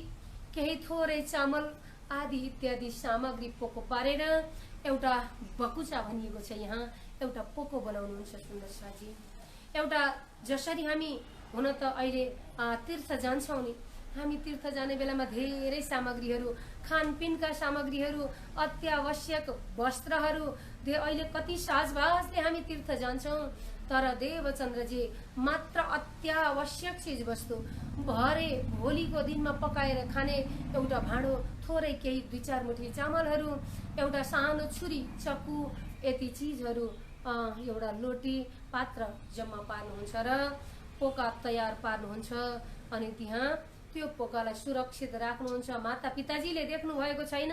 केही थोरै चामल आदि इत्यादि सामग्री पोको पारेर एउटा बकुचा भनिएको छ यहाँ, एउटा पोको बनाउनुहुन्छ सुन्दर साजी। एउटा जसरी हामी हुन त अहिले तीर्थ जान्छौँ नि, हामी तीर्थ जाने बेलामा धेरै सामग्रीहरू, खानपिनका सामग्रीहरू, अत्यावश्यक वस्त्रहरू, अहिले कति साजबाजले हामी तीर्थ जान्छौँ। तर देवचन्द्रजी मात्र अत्यावश्यक चीज वस्तु, भरे भोलिको दिनमा पकाएर खाने एउटा भाँडो, थोरै केही 2-4 मुठी चामलहरू, एउटा सानो छुरी, चक्कु, यति चिजहरू, एउटा लोटी पात्र जम्मा पार्नुहुन्छ र पोका तयार पार्नुहुन्छ। अनि त्यहाँ त्यो पोकालाई सुरक्षित राख्नुहुन्छ। माता पिताजीले देख्नु भएको छैन।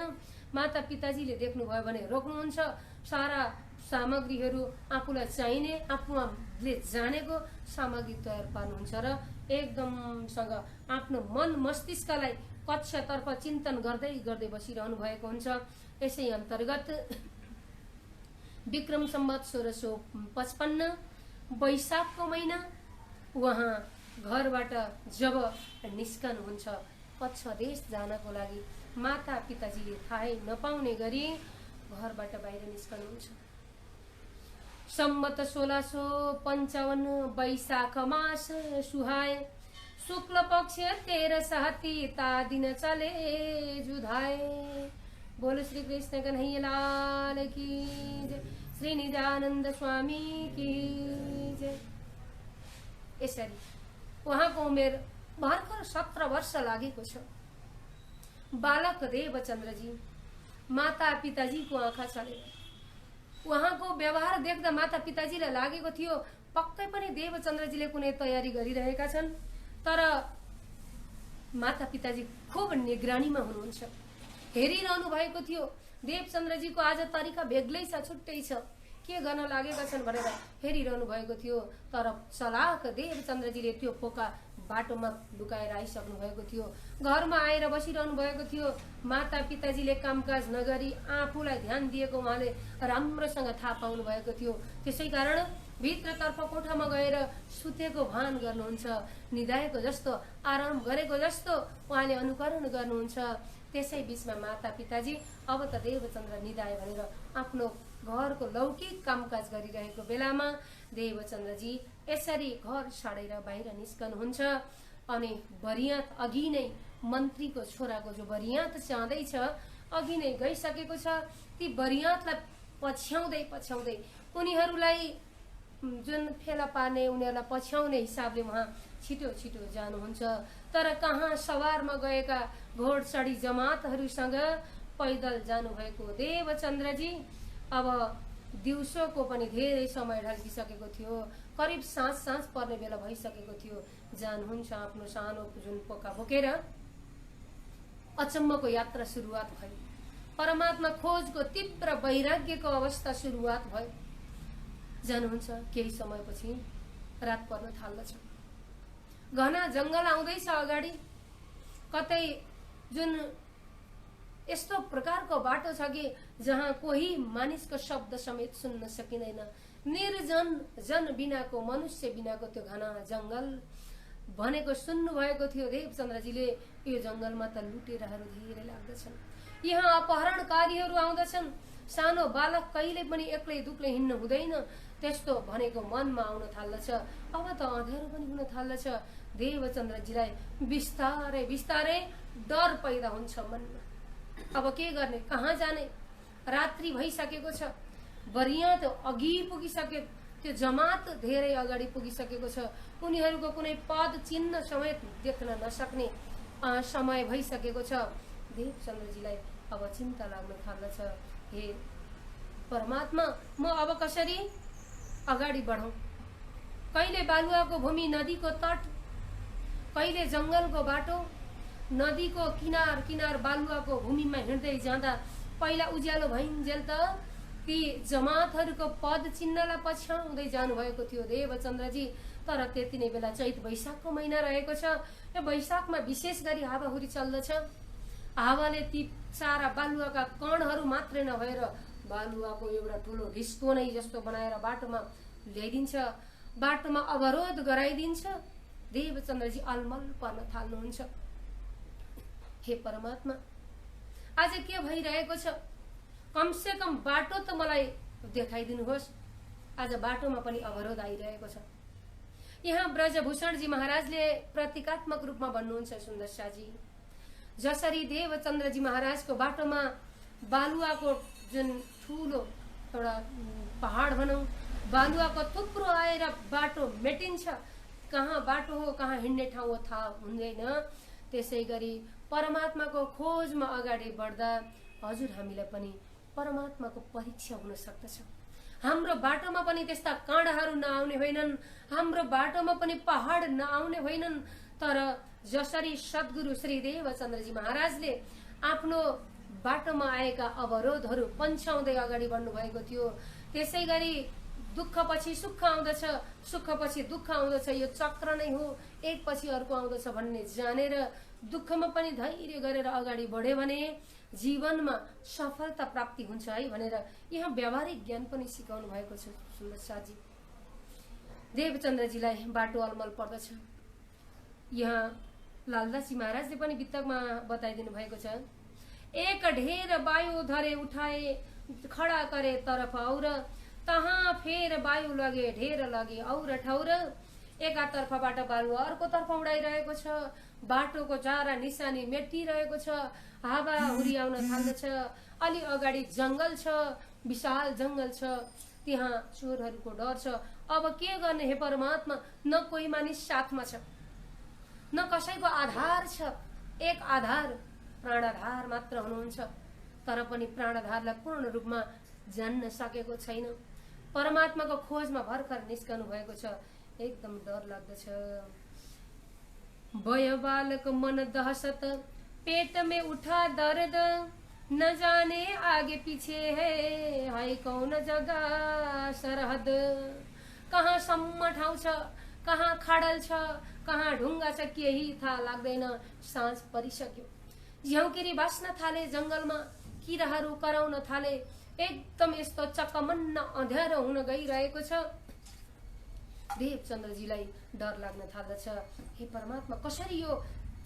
माता पिताजीले देख्नुभयो भने रोक्नुहुन्छ। सारा सामग्रीहरू आफूलाई चाहिने, आफूले जानेको सामग्री तयार पार्नुहुन्छ र एकदमसँग आफ्नो मन मस्तिष्कलाई कक्षतर्फ चिन्तन गर्दै गर्दै बसिरहनु भएको हुन्छ। यसै अन्तर्गत विक्रम सम्वत 1655 वैशाखको महिना उहाँ घरबाट जब निस्कनुहुन्छ कच्छ देश जानको लागि, माता पिताजीले थाहै नपाउने गरी घरबाट बाहिर निस्कनुहुन्छ। सम्मत 1655 वैशाख मास सुहाए, शुक्ल पक्ष 13 सहती ता दिन चले जुधाए। बोलो श्री कृष्ण कन्हैया लाल की जय, श्री निजानन्द स्वामी की जय। यसरी उहाँको उमेर भर्खर 17 वर्ष लागेको छ। बालक देवचन्द्रजी माता पिताजीको आँखा छलेर, उहाँको व्यवहार देख्दा माता पिताजीलाई लागेको थियो पक्कै पनि देवचन्द्रजीले कुनै तयारी गरिरहेका छन्। तर माता पिताजी खुब निगरानीमा हुनुहुन्छ। हेरिरहनु भएको थियो देवचन्द्रजीको आज तरिका बेग्लै छ, छुट्टै छ, के गर्न लागेका छन् भनेर हेरिरहनु भएको थियो। तर चलाक देवचन्द्रजीले त्यो पोका बाटोमा लुकाएर आइसक्नु भएको थियो। घरमा आएर बसिरहनु भएको थियो। माता पिताजीले कामकाज नगरी आफूलाई ध्यान दिएको उहाँले राम्रोसँग थाहा पाउनु भएको थियो। त्यसै कारण भित्रतर्फ कोठामा गएर सुतेको भान गर्नुहुन्छ, निदाएको जस्तो, आराम गरेको जस्तो उहाँले अनुकरण गर्नुहुन्छ। त्यसै बीचमा माता पिताजी अब त देवचन्द्र निदाए भनेर आफ्नो घरको लौकिक कामकाज गरिरहेको बेलामा देवचन्द्रजी यसरी घर छाडेर बाहिर निस्कनुहुन्छ। अनि बरियात अघि नै मन्त्रीको छोराको जो बरियात जाँदैछ अघि नै गइसकेको छ। ती बरियातलाई पछ्याउँदै उनीहरूलाई जुन फेला पार्ने उनीहरूलाई पछ्याउने हिसाबले उहाँ छिटो छिटो जानुहुन्छ। तर कहाँ सवारमा गएका घोडचढी जमातहरूसँग पैदल जानुभएको देवचन्द्रजी अब दिउँसोको पनि धेरै समय ढल्किसकेको थियो। करिब साँझ पर्ने बेला भइसकेको थियो। जानुहुन्छ आफ्नो सानो जुन पोका बोकेर। अचम्मको यात्रा सुरुवात भयो। परमात्मा खोजको तीव्र वैराग्यको अवस्था सुरुवात भयो। जानुहुन्छ। केही समयपछि रात पर्न थाल्दछ। घना जंगल आउँदैछ अगाडि। कतै जुन यस्तो प्रकारको बाटो छ कि जहाँ कोही मानिसको शब्द समेत सुन्न सकिँदैन। निर्जन, जन बिनाको, मनुष्य बिनाको त्यो घना जंगल भनेको सुन्नु भएको थियो देवचन्द्रजीले। यो जंगलमा त लुटेराहरू धेरै लाग्दछन्। यहाँ अपहरणकारीहरू आउँदछन्। सानो बालक कहिले पनि एक्लै दुक्लै हिँड्न हुँदैन त्यस्तो भनेको मनमा आउन थाल्दछ। अब त अँध्यारो पनि हुन थाल्दछ। देवचन्द्रजीलाई बिस्तारै बिस्तारै डर पैदा हुन्छ मनमा। अब के गर्ने, कहाँ जाने? रात्रि भइसकेको छ। बरियात अघि पुगिसके, त्यो जमात धेरै अगाडि पुगिसकेको छ। उनीहरूको कुनै पद चिन्ह समेत देख्न नसक्ने समय भइसकेको छ। देवचन्द्रजीलाई अब चिन्ता लाग्न थाल्दछ। हे परमात्मा, म अब कसरी अगाडि बढौं? कहिले बालुवाको भूमि, नदीको तट, कहिले जंगलको बाटो। नदीको किनार किनार बालुवाको भूमिमा हिँड्दै जाँदा पहिला उज्यालो भइन्जेल त ती जमातहरूको पद चिन्हलाई पछ्याउँदै जानुभएको थियो देवचन्द्रजी। तर त्यति नै बेला चैत वैशाखको महिना रहेको छ। यो वैशाखमा विशेष गरी हावाहुरी चल्दछ। हावाले ती सारा बालुवाका कणहरू मात्रै नभएर बालुवाको एउटा ठुलो ढिस्को नै जस्तो बनाएर बाटोमा ल्याइदिन्छ, बाटोमा अवरोध गराइदिन्छ। देवचन्द्रजी अलमल पर्न थाल्नुहुन्छ। हे परमात्मा, आज के भइरहेको छ? कमसे कम बाटो त मलाई देखाइदिनुहोस्। आज बाटोमा पनि अवरोध आइरहेको छ। यहाँ ब्रजभूषणजी महाराजले प्रतीकात्मक रूपमा भन्नुहुन्छ, सुन्दर शाहजी, जसरी देवचन्द्रजी महाराजको बाटोमा बालुवाको जुन ठुलो एउटा पहाड भनौं, बालुवाको थुप्रो आएर बाटो मेटिन्छ, कहाँ बाटो हो कहाँ हिँड्ने ठाउँ हो थाहा हुँदैन। त्यसै गरी परमात्माको खोजमा अगाडि बढ्दा हजुर हामीलाई पनि परमात्माको परीक्षा हुन सक्दछ। हाम्रो बाटोमा पनि त्यस्ता काँडाहरू नआउने होइनन्, हाम्रो बाटोमा पनि पहाड नआउने होइनन्। तर जसरी सद्गुरु श्री देवचन्द्रजी महाराजले आफ्नो बाटोमा आएका अवरोधहरू पन्छाउँदै अगाडि बढ्नु भएको थियो, त्यसै गरी दुःखपछि सुख आउँदछ, सुखपछि दुःख आउँदछ, यो चक्र नै हो, एकपछि अर्को आउँदछ भन्ने जानेर दुःखमा पनि धैर्य गरेर अगाडि बढ्यो भने जीवनमा सफलता प्राप्ति हुन्छ है भनेर यहाँ व्यावहारिक ज्ञान पनि सिकाउनु भएको छ सुन्दर शाहजी। देवचन्द्रजीलाई बाटो अलमल पर्दछ। यहाँ लालदासजी महाराजले पनि वितकमा बताइदिनु भएको छ। एक ढेर वायु धरे उठाए, खडा करे तरफ और, तहाँ फेर वायु लगे ढेर लगे और ठौर। एकातर्फबाट बालुवा अर्कोतर्फ उडाइरहेको छ। बाटोको चारा निशानी मेटिरहेको छ। हावा हुरी आउन थाल्दछ। अलि अगाडि जंगल छ, विशाल जंगल छ। त्यहाँ चोरहरूको डर छ। अब के गर्ने हे परमात्मा? न कोही मानिस साथमा छ, न कसैको आधार छ। एक आधार प्राणाधार मात्र हुनुहुन्छ। तर पनि प्राणाधारलाई पूर्ण रूपमा जान्न सकेको छैन। परमात्माको खोजमा भर्खर निस्कनु भएको छ। एकदम डर लाग्दछ। वय बालक मन दहशत, पेट में उठा दर्द, न जाने आगे पीछे है कौन जगह सरहद। कहाँ सम्म ठाउँ छ, कहाँ खाडल छ, कहाँ ढुङ्गा छ, केही थाहा लाग्दैन। साँझ परिसक्यो। झ्याउकेरी बास्न थाले जंगलमा, किराहरू कराउन थाले। एकदम यस्तो चकमन्न अँध्यारो हुन गइरहेको छ। देवचन्द्रजीलाई डर लाग्न थाल्दछ। हे परमात्मा, कसरी यो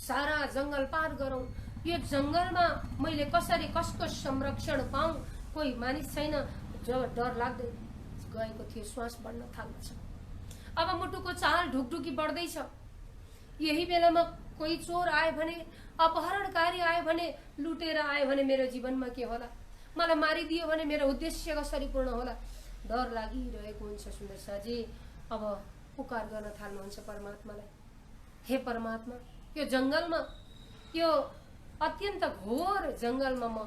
सारा जंगल पार गरौं? यो जंगलमा मैले कसरी कसको संरक्षण पाऊँ? कोही मानिस छैन। जब डर लाग्दै गएको थियो श्वास बढ्न थाल्दछ। अब मुटुको चाल ढुकढुकी बढ्दैछ। यही बेलामा कोही चोर आए भने, अपहरणकारी आए भने, लुटेर आए भने मेरो जीवनमा के होला? मलाई मारिदियो भने मेरो उद्देश्य कसरी पूर्ण होला? डर लागिरहेको हुन्छ सुन्दर साजी। अब पुकार गर्न थाल्नुहुन्छ परमात्मालाई। हे परमात्मा, यो जङ्गलमा, यो अत्यन्त घोर जङ्गलमा म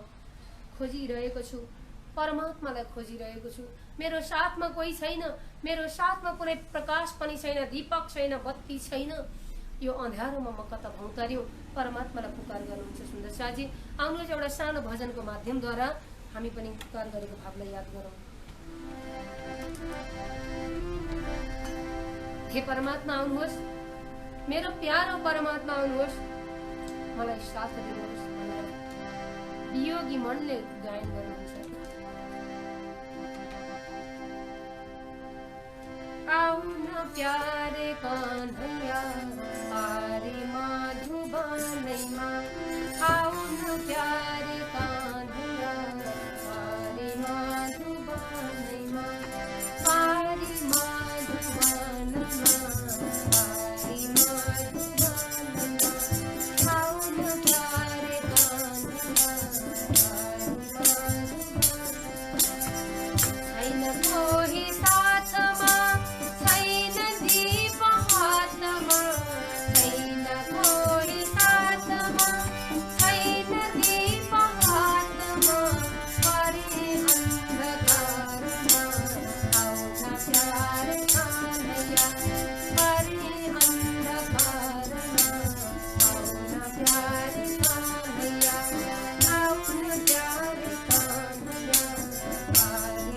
खोजिरहेको छु, परमात्मालाई खोजिरहेको छु। मेरो साथमा कोही छैन, मेरो साथमा कुनै प्रकाश पनि छैन, दीपक छैन, बत्ती छैन। यो अँध्यारोमा म कता भौतार्यो? परमात्मालाई पुकार गर्नुहुन्छ सुन्दर साजी। आउनुहोस् एउटा सानो भजनको माध्यमद्वारा हामी पनि पुकार गरेको भावलाई याद गरौँ। हे परमात्मा आउनुहोस्, मेरो प्यारो परमात्मा आउनुहोस्, मलाई साथ दिनुहोस् भनेर वियोगी मनले गायन गर्नुहुन्छ। आउन प्यारे कन्हैया पारी मधुबनैमा, आउन प्यारे कन्हैया पारी मधुबनैमा, पारी मधुबनमा, पारी मधुबनमा, आउन प्यारे कन्हैया पारी मधुबनमा। छैन कोही साथमा, छैन दीप हातमा, छैन कोही साथमा, छैन दीप हातमा, परे अन्धकारमा, आउन प्यारे कन्हैया परे अन्धकारमा, आउन प्यारे कन्हैया, आउन प्यारे कन्हैया पारी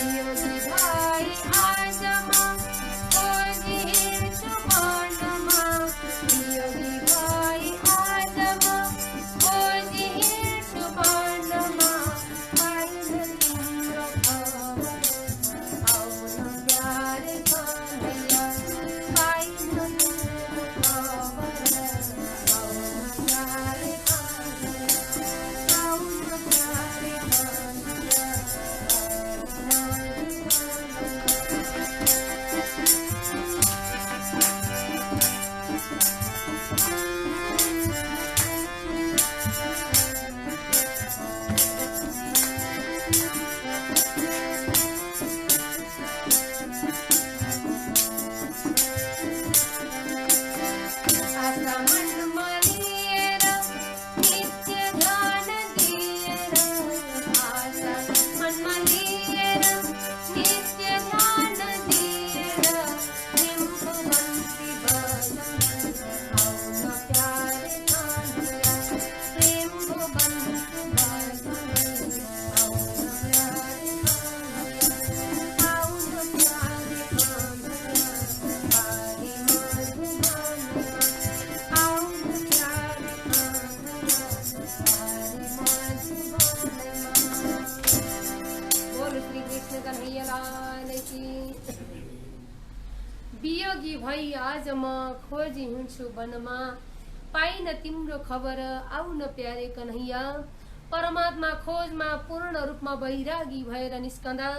वियोगी भाइ आजमा खोजी हिँड्छु वनमा, वियोगी भाइ आजमा खोजी हिँड्छु वनमा, पाइन तिम्रो खबर, आउन प्यारे कन्हैया, पाइन तिम्रो खबर, आउन प्यारे कन्हैया, आउन प्यारे कन्हैया आशा मनमा लिएर नित्य ध्यान दिएर, आशा मनमा लिएर नित्य ध्यान दिएर, तिम्रो बन्ती बजाउन आउन प्यारे कन्हैया, तिम्रो बन्ती बजाउन आउन प्यारे कन्हैया, आउन प्यारे कन्हैया पारी मधुबनमा, आउन प्यारे कन्हैया पारी मधुबनमा। बोलो श्री कृष्ण कन्हैया लाल की। वियोगी भई आज म खोजी हिँड्छु वनमा, पाइन तिम्रो खबर, आउन प्यारे कन्हैया। परमात्मा खोजमा पूर्ण रूपमा वैरागी भएर निस्कँदा,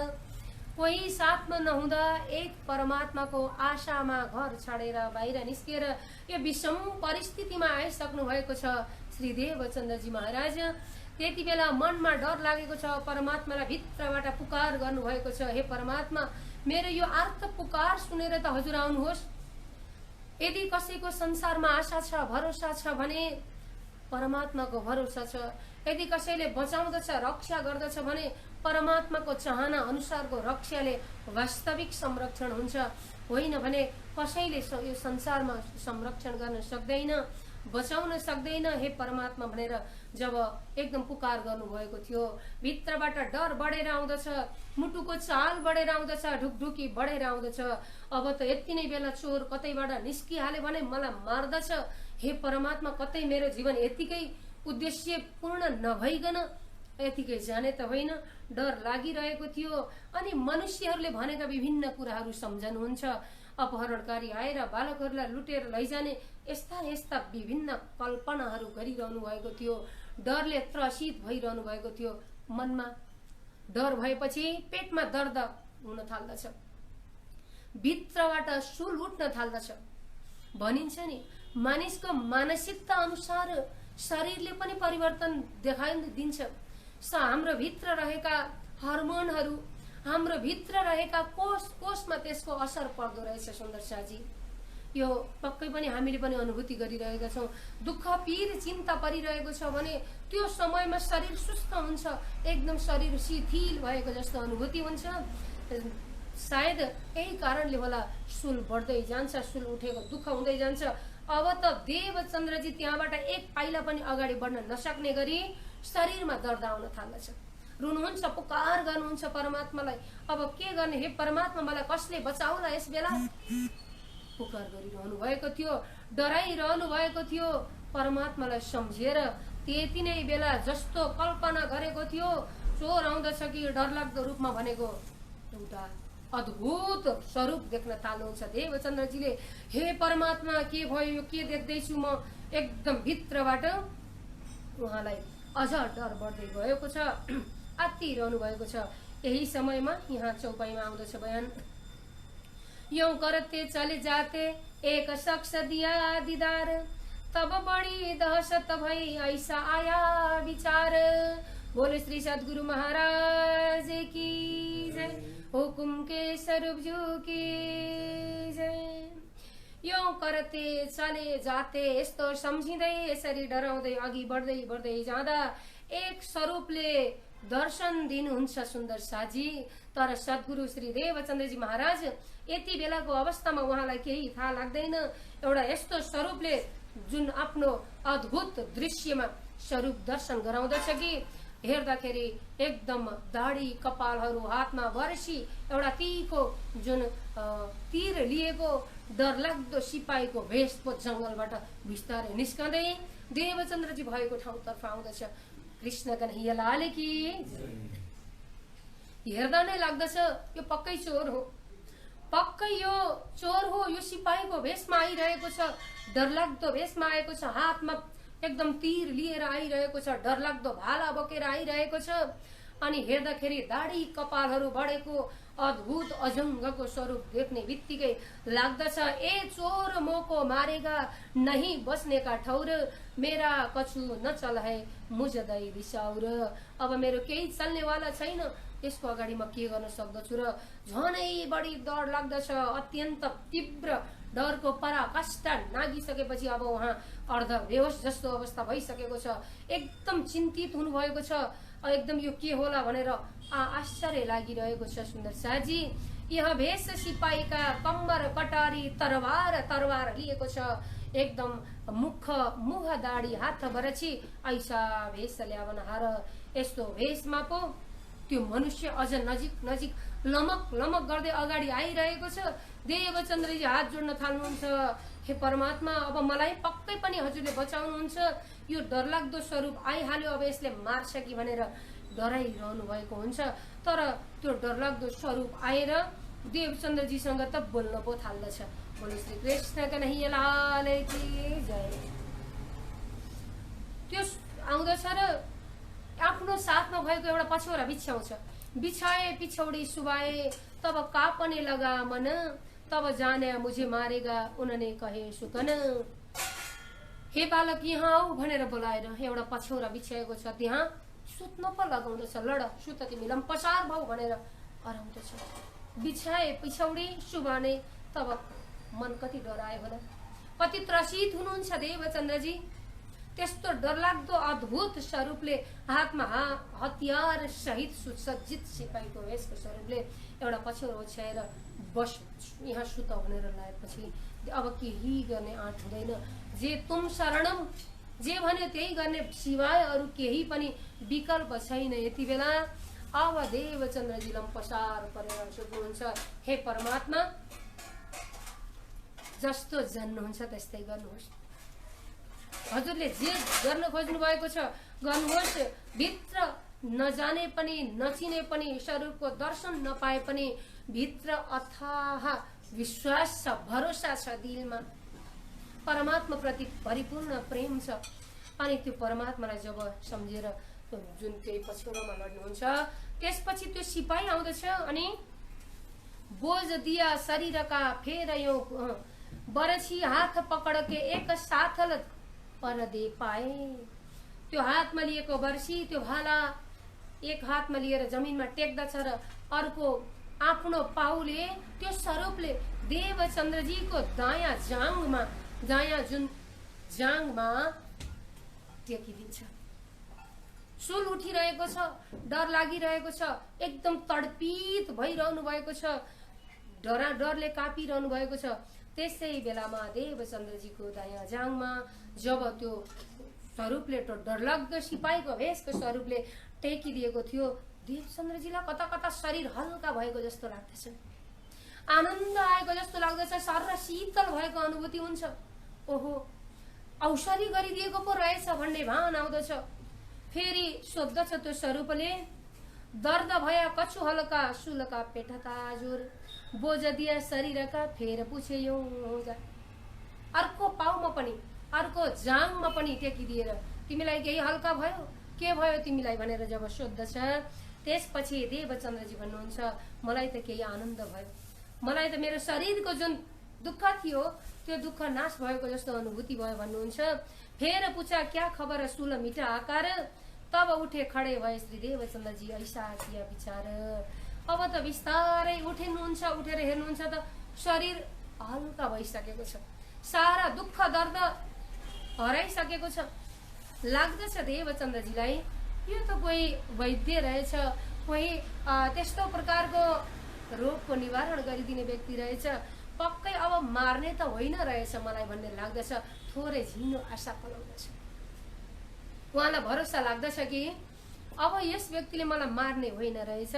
कोही साथमा नहुँदा एक परमात्माको आशामा घर छाडेर बाहिर निस्केर यो विषम परिस्थितिमा आइसक्नु भएको छ श्री देवचन्द्रजी महाराज। त्यति बेला मनमा डर लागेको छ, परमात्मालाई भित्रबाट पुकार गर्नुभएको छ। हे परमात्मा, मेरो यो आर्त पुकार सुनेर त हजुर आउनुहोस्। यदि कसैको संसारमा आशा छ, भरोसा छ भने परमात्माको भरोसा छ। यदि कसैले बचाउँदछ, रक्षा गर्दछ भने परमात्माको चाहना अनुसारको रक्षाले वास्तविक संरक्षण हुन्छ। होइन भने कसैले यो संसारमा संरक्षण गर्न सक्दैन, बचाउन सक्दैन। हे परमात्मा भनेर जब एकदम पुकार गर्नुभएको थियो, भित्रबाट डर बढेर आउँदछ, मुटुको चाल बढेर आउँदछ, ढुकढुकी बढेर आउँदछ। अब त यति नै बेला चोर कतैबाट निस्किहाल्यो भने मलाई मार्दछ। हे परमात्मा, कतै मेरो जीवन यतिकै उद्देश्य पूर्ण नभइकन यतिकै जाने त होइन। डर लागिरहेको थियो। अनि मनुष्यहरूले भनेका विभिन्न कुराहरू सम्झनुहुन्छ। अपहरणकारी आएर बालकहरूलाई लुटेर लैजाने यस्ता यस्ता विभिन्न कल्पनाहरू गरिरहनु भएको थियो। डरले त्रसित भइरहनु भएको थियो। मनमा डर भएपछि पेटमा दर्द हुन थाल्दछ, भित्रबाट सुल उठ्न थाल्दछ। भनिन्छ नि मानिसको मानसिकता अनुसार शरीरले पनि परिवर्तन देखाइदिन्छ। हाम्रो भित्र रहेका हर्मोनहरू, हाम्रो भित्र रहेका कोषमा त्यसको असर पर्दो रहेछ। सुन्दर साजी, यो पक्कै पनि हामीले पनि अनुभूति गरिरहेका छौँ। दुःख पीर चिन्ता परिरहेको छ भने त्यो समयमा शरीर सुस्त हुन्छ, एकदम शरीर शिथिल भएको जस्तो अनुभूति हुन्छ। सायद यही कारणले होला सुल बढ्दै जान्छ, सुल उठेको दुःख हुँदै जान्छ। अब त देवचन्द्रजी त्यहाँबाट एक पाइला पनि अगाडि बढ्न नसक्ने गरी शरीरमा दर्द आउन थाल्दछ। रुनुहुन्छ, पुकार गर्नुहुन्छ परमात्मालाई। अब के गर्ने हे परमात्मा, मलाई कसले बचाउला? यस बेला पुकार गरिरहनु भएको थियो, डराइरहनु भएको थियो। परमात्मालाई सम्झेर त्यति नै बेला जस्तो कल्पना गरेको थियो, चोर आउँदछ कि डरलाग्दो रूपमा भनेको एउटा अद्भुत स्वरूप देख्न थाल्नुहुन्छ देवचन्द्रजीले। हे परमात्मा, के भयो यो? के देख्दैछु म? एकदम भित्रबाट उहाँलाई अझ डर बढ्दै गएको छ, आत्तिरहनु भएको छ। यही समयमा यहाँ चौपाईमा आउँदछ बयान। यूं करते चले जाते एक शख्स दिया दीदार, तब बड़ी दहशत भई ऐसा आया विचार। बोले श्री सद्गुरु महाराज की जय, हुकुम के स्वरूप जू की जय। यूं करते चले जाते, यस्तो सम्झिँदै यसरी डराउँदै अघि बढ्दै बढ्दै जाँदा एक स्वरूपले दर्शन दिनुहुन्छ सुन्दर साजी। तर सद्गुरु श्री देवचन्द्रजी महाराज यति बेलाको अवस्थामा उहाँलाई केही थाहा लाग्दैन। एउटा यस्तो स्वरूपले जुन आफ्नो अद्भुत दृश्यमा स्वरूप दर्शन गराउँदछ कि हेर्दाखेरि एकदम दाढी कपालहरू, हातमा बर्सी, एउटा तीको जुन तीर लिएको डरलाग्दो सिपाहीको भेष पो जंगलबाट बिस्तारै निस्कँदै देवचन्द्रजी भएको ठाउँतर्फ आउँदछ। कृष्ण कन्हैया लाल की। हेर्दा नै लाग्दछ यो पक्कै चोर हो, पक्कै यो चोर हो। यो सिपाहीको भेषमा आइरहेको छ, डरलाग्दो भेषमा आएको छ, हातमा एकदम तीर लिएर आइरहेको छ, डरलाग्दो भाला बोकेर आइरहेको छ। अनि हेर्दाखेरि दाढी कपालहरू बढेको अद्भुत अजङ्गको स्वरूप देख्ने बित्तिकै लाग्दछ ए चोर मोको मारेगा नहीं बस्ने का ठौर, मेरा कछु न चल है मुझदै दिशाउर। अब मेरो केही चल्नेवाला छैन, यसको अगाडि म के गर्न सक्दछु र झनै बढी डर लाग्दछ। अत्यन्त तीव्र डरको पराकाष्ठा नागिसकेपछि अब उहाँ अर्ध बेहोस जस्तो अवस्था भइसकेको छ। एकदम चिन्तित हुनुभएको छ, एकदम यो के होला भनेर आश्चर्य लागिरहेको छ सुन्दर साजी। यहाँ भेष सिपाहीका कम्बर कटारी तरवार लिएको छ, एकदम मुख दाढी हात बरछी ऐसा भेष ल्यावन हार। यस्तो भेषमा पो त्यो मनुष्य अझ नजिक लमक गर्दै अगाडि आइरहेको छ। देवचन्द्रजी हात जोड्न थाल्नुहुन्छ, हे परमात्मा, अब मलाई पक्कै पनि हजुरले बचाउनुहुन्छ। यो डरलाग्दो स्वरूप आइहाल्यो, अब यसले मार्छ कि भनेर डराइरहनु भएको हुन्छ। तर त्यो डरलाग्दो स्वरूप आएर देवचन्द्रजीसँग त बोल्न पो थाल्दछ। बोले श्री कृष्ण कन्हैया लाल की जय। त्यो आउँदछ र आफ्नो साथमा भएको एउटा पछौरा बिछ्याउँछ। बिछाए पिछौडी सुबाए तब कापने लगा मन, तब जाने मुझे मारेगा उनने कहे सुकन। हे बालक यहाँ आऊ भनेर बोलाएर एउटा पछौरा बिछ्याएको छ, त्यहाँ सुत्न पो लगाउँदछ। लड सुत तिमी लम्पसार भाउ भनेर हराउँदछ। बिछाए पिछौडी सुबाने तब मन कति डरायो होला, कति त्रसित हुनुहुन्छ देवचन्द्रजी। त्यस्तो डरलाग्दो अद्भुत स्वरूपले हातमा हतियार सहित सुसज्जित सिपाहीको भेषको स्वरूपले एउटा पछौरा ओछ्याएर बस यहाँ सुत भनेर लाएपछि अब केही गर्ने आँट हुँदैन। जे तुम शरणम, जे भने त्यही गर्ने सिवाय अरू केही पनि विकल्प छैन। यति बेला अब देवचन्द्रजी लम्पसार परेर सोध्नुहुन्छ, हे परमात्मा, जस्तो जान्नुहुन्छ त्यस्तै गर्नुहोस्। हजुरले जे गर्न खोज्नु भएको छ गर्नुहोस्। भित्र नजाने पनि नचिने पनि स्वरूपको दर्शन नपाए पनि भित्र अथाह विश्वास छ, भरोसा छ दिलमा, परमात्मा प्रति परिपूर्ण प्रेम छ। अनि त्यो परमात्मालाई जब सम्झेर जुन त्यही पछ्यौरामा लड्नुहुन्छ, त्यसपछि त्यो सिपाही आउँदछ अनि बोझ दिया शरीरका फेर यो बरछी हात पकड़ के एक साथल परदे पाए। त्यो हातमा लिएको बर्सी, त्यो भाला एक हातमा लिएर जमिनमा टेक्दछ र अर्को आफ्नो पाउले त्यो स्वरूपले देवचन्द्रजीको दायाँ जाङमा टेकिदिन्छ। सुल उठिरहेको छ, डर लागिरहेको छ, एकदम तडपित भइरहनु भएको छ, डरले कापिरहनु भएको छ। त्यसै बेलामा देवचन्द्रजीको दायाँ जाङमा जब त्यो स्वरूपले, त्यो डरलाग्दो सिपाहीको भेषको स्वरूपले टेकिदिएको थियो, देवचन्द्रजीलाई कता कता शरीर हल्का भएको जस्तो लाग्दछ, आनन्द आएको जस्तो लाग्दछ, शरीर शीतल भएको अनुभूति हुन्छ। ओहो, औषधि गरिदिएको पो रहेछ भन्ने भान आउँदछ। फेरि सोध्दछ त्यो स्वरूपले, दर्द भया कछु हल्का सुलका पेटता जोर, बोझ दिया शरीरका फेर पुछे यो जा। अर्को पाउमा पनि, अर्को जाङमा पनि टेकिदिएर, तिमीलाई केही हल्का भयो, के भयो तिमीलाई भनेर जब सोध्दछ, त्यसपछि देवचन्द्रजी भन्नुहुन्छ, मलाई त केही आनन्द भयो, मलाई त मेरो शरीरको जुन दुःख थियो त्यो दुःख नाश भएको जस्तो अनुभूति भयो भन्नुहुन्छ। फेर पूछा क्या खबर सुल मिठा आकार, तब उठे खडे भए श्री देवचन्द्रजी ऐसा किया विचार। अब त बिस्तारै उठिनुहुन्छ, उठेर हेर्नुहुन्छ त शरीर हल्का भइसकेको छ, सारा दुःख दर्द हराइसकेको छ। लाग्दछ देवचन्द्रजीलाई यो त कोही वैद्य रहेछ, कोही त्यस्तो प्रकारको रोगको निवारण गरिदिने व्यक्ति रहेछ, पक्कै अब मार्ने त होइन रहेछ मलाई भन्ने लाग्दछ। थोरै झिनो आशा पलाउँदछ, उहाँलाई भरोसा लाग्दछ कि अब यस व्यक्तिले मलाई मार्ने होइन रहेछ,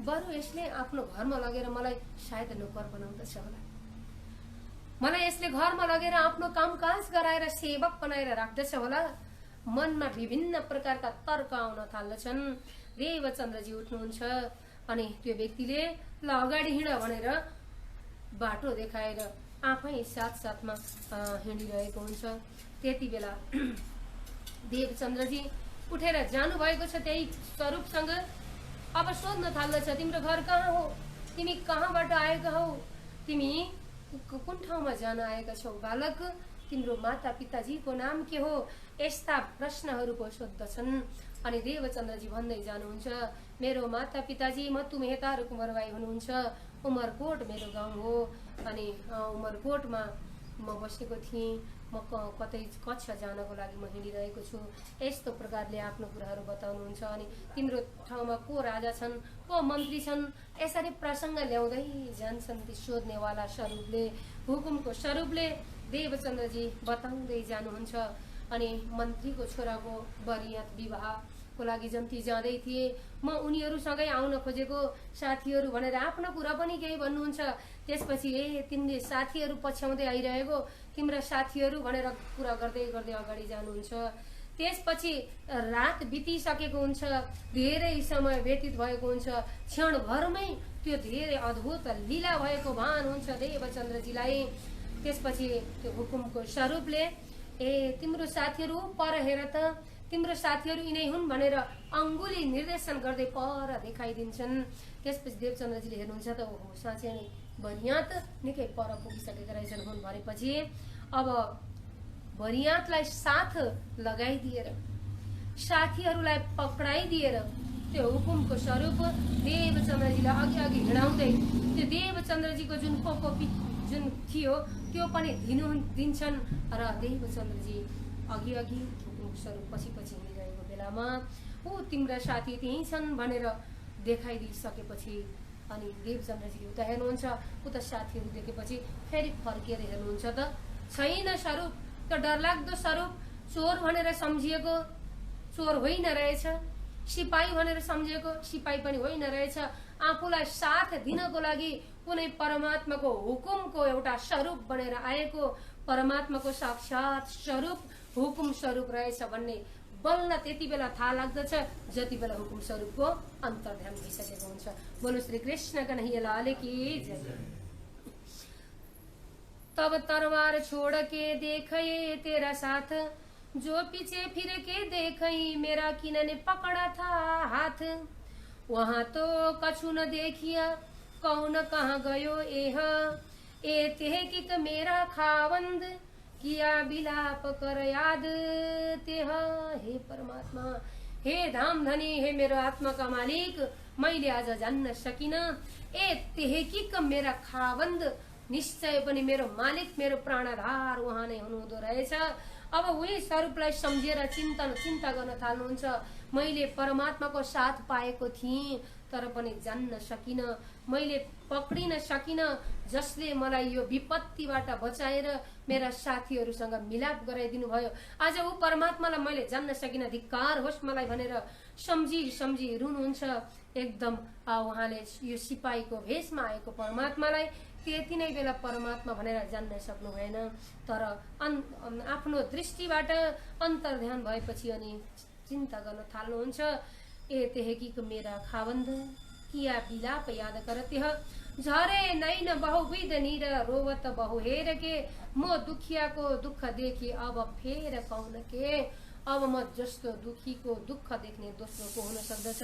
बरु यसले आफ्नो घरमा लगेर मलाई सायद नोकर बनाउँदछ होला, मलाई यसले घरमा लगेर आफ्नो कामकाज गराएर सेवक बनाएर राख्दछ होला। मनमा विभिन्न प्रकारका तर्क आउन थाल्दछन्। देवचन्द्रजी उठ्नुहुन्छ अनि त्यो व्यक्तिले ल अगाडि हिँड भनेर बाटो देखाएर आफै साथमा हिँडिरहेको हुन्छ। त्यति बेला देवचन्द्रजी उठेर जानुभएको छ त्यही स्वरूपसँग। अब सोध्न थाल्दछ, तिम्रो घर कहाँ हो, तिमी कहाँबाट आएका हौ, तिमी कुन ठाउँमा जान आएका छौ बालक, तिम्रो माता पिताजीको नाम के हो, यस्ता प्रश्नहरूको सोध्दछन्। अनि देवचन्द्रजी भन्दै जानुहुन्छ, मेरो माता पिताजी मत्तु मेहता र कुमारबाई हुनुहुन्छ, उमरकोट मेरो गाउँ हो, अनि उमरकोटमा म बसेको थिएँ, म कतै कच्छ जानको लागि म हिँडिरहेको छु, यस्तो प्रकारले आफ्नो कुराहरू बताउनुहुन्छ। अनि तिम्रो ठाउँमा को राजा छन्, को मन्त्री छन्, यसरी प्रसङ्ग ल्याउँदै जान्छन् ती सोध्नेवाला स्वरूपले, हुकुमको स्वरूपले देवचन्द्रजी बताउँदै जानुहुन्छ। अनि मन्त्रीको छोराको बरियात विवाहको लागि जन्ती जाँदै थिए, म उनीहरूसँगै आउन खोजेको साथीहरू भनेर आफ्नो कुरा पनि केही भन्नुहुन्छ। त्यसपछि तिमीले साथीहरू पछ्याउँदै आइरहेको, तिम्रा साथीहरू भनेर कुरा गर्दै गर्दै अगाडि जानुहुन्छ। त्यसपछि रात बितिसकेको हुन्छ, धेरै समय व्यतीत भएको हुन्छ, क्षणभरमै त्यो धेरै अद्भुत लीला भएको भान हुन्छ देवचन्द्रजीलाई। त्यसपछि त्यो हुकुमको स्वरूपले तिम्रो साथीहरू पर हेर त, तिम्रो साथीहरू यिनै हुन् भनेर अङ्गुली निर्देशन गर्दै पर देखाइदिन्छन्। त्यसपछि देवचन्द्रजीले हेर्नुहुन्छ त ओहो साँच्चै नै बरियात निकै पर पुगिसकेका रहेछन् हुन् भनेपछि अब बरियातलाई साथ लगाइदिएर, साथीहरूलाई पक्राइदिएर त्यो हुकुमको स्वरूप देवचन्द्रजीलाई अघि अघि हिँडाउँदै त्यो देवचन्द्रजीको जुन कोपी जुन थियो त्यो पनि दिन्छन् र देवचन्द्रजी अघि अघि हुकुमको स्वरूप पछि पछि हिँडिरहेको बेलामा ऊ तिम्रा साथी त्यहीँ छन् भनेर देखाइदिइसकेपछि अनि देवचन्द्रजीले उता हेर्नुहुन्छ, उता साथीहरू देखेपछि फेरि फर्केर हेर्नुहुन्छ त छैन स्वरूप, त्यो डरलाग्दो स्वरूप, चोर भनेर सम्झिएको चोर होइन रहेछ, सिपाही भनेर सम्झिएको सिपाही पनि होइन रहेछ, आफूलाई साथ दिनको लागि कुनै परमात्माको हुकुमको एउटा स्वरूप बनेर आएको परमात्माको साक्षात स्वरूप हुकुम स्वरूप रहेछ भन्ने बल्ल त्यति बेला थाहा लाग्दछ जति बेला हुकुम स्वरूपको अन्तर्ध्यान भइसकेको हुन्छ। बोलो श्री कृष्ण कन्हैया लाल की जय। तब तलवार छोड़ के देखे तेरा साथ, जो पीछे फिर के देखई मेरा किनने पकड़ा था हाथ। वहां तो कछु न देखिया कौन कहाँ गयो एह, ए तेह किक मेरा खावंद किया बिलाप कर याद तेह। हे परमात्मा, हे धाम धनी, हे मेरो आत्मा का मालिक, मैले आज जान्न सकिन। ए तेह किक मेरा खावन्द, निश्चय पनि मेरो मालिक, मेरो प्राणधार उहाँ नै हुनुहुँदो रहेछ। अब उही स्वरूपलाई सम्झेर चिन्ता गर्न थाल्नुहुन्छ। मैले परमात्माको साथ पाएको थिएँ तर पनि जान्न सकिन, मैले पक्रिन सकिन, जसले मलाई यो विपत्तिबाट बचाएर मेरा साथीहरूसँग मिलाप गराइदिनु भयो। आज ऊ परमात्मालाई मैले जान्न सकिन, धिक्कार होस् मलाई भनेर सम्झी रुनुहुन्छ। एकदम उहाँले यो सिपाहीको भेषमा आएको परमात्मालाई त्यति नै बेला परमात्मा भनेर जान्न सक्नु भएन। तर आफ्नो दृष्टिबाट अन्तर्ध्यान भएपछि अनि चिन्ता गर्न थाल्नुहुन्छ। ए तेहकीको मेरा खावन्द किया बिलाप याद कर तेह, झरे नैन बहुविध नीर रोवत बहु हेर के, म दुखियाको दुःख देखे अब फेर कौन के। अब म जस्तो दुखीको दुःख देख्ने दोस्रो को हुन सक्दछ।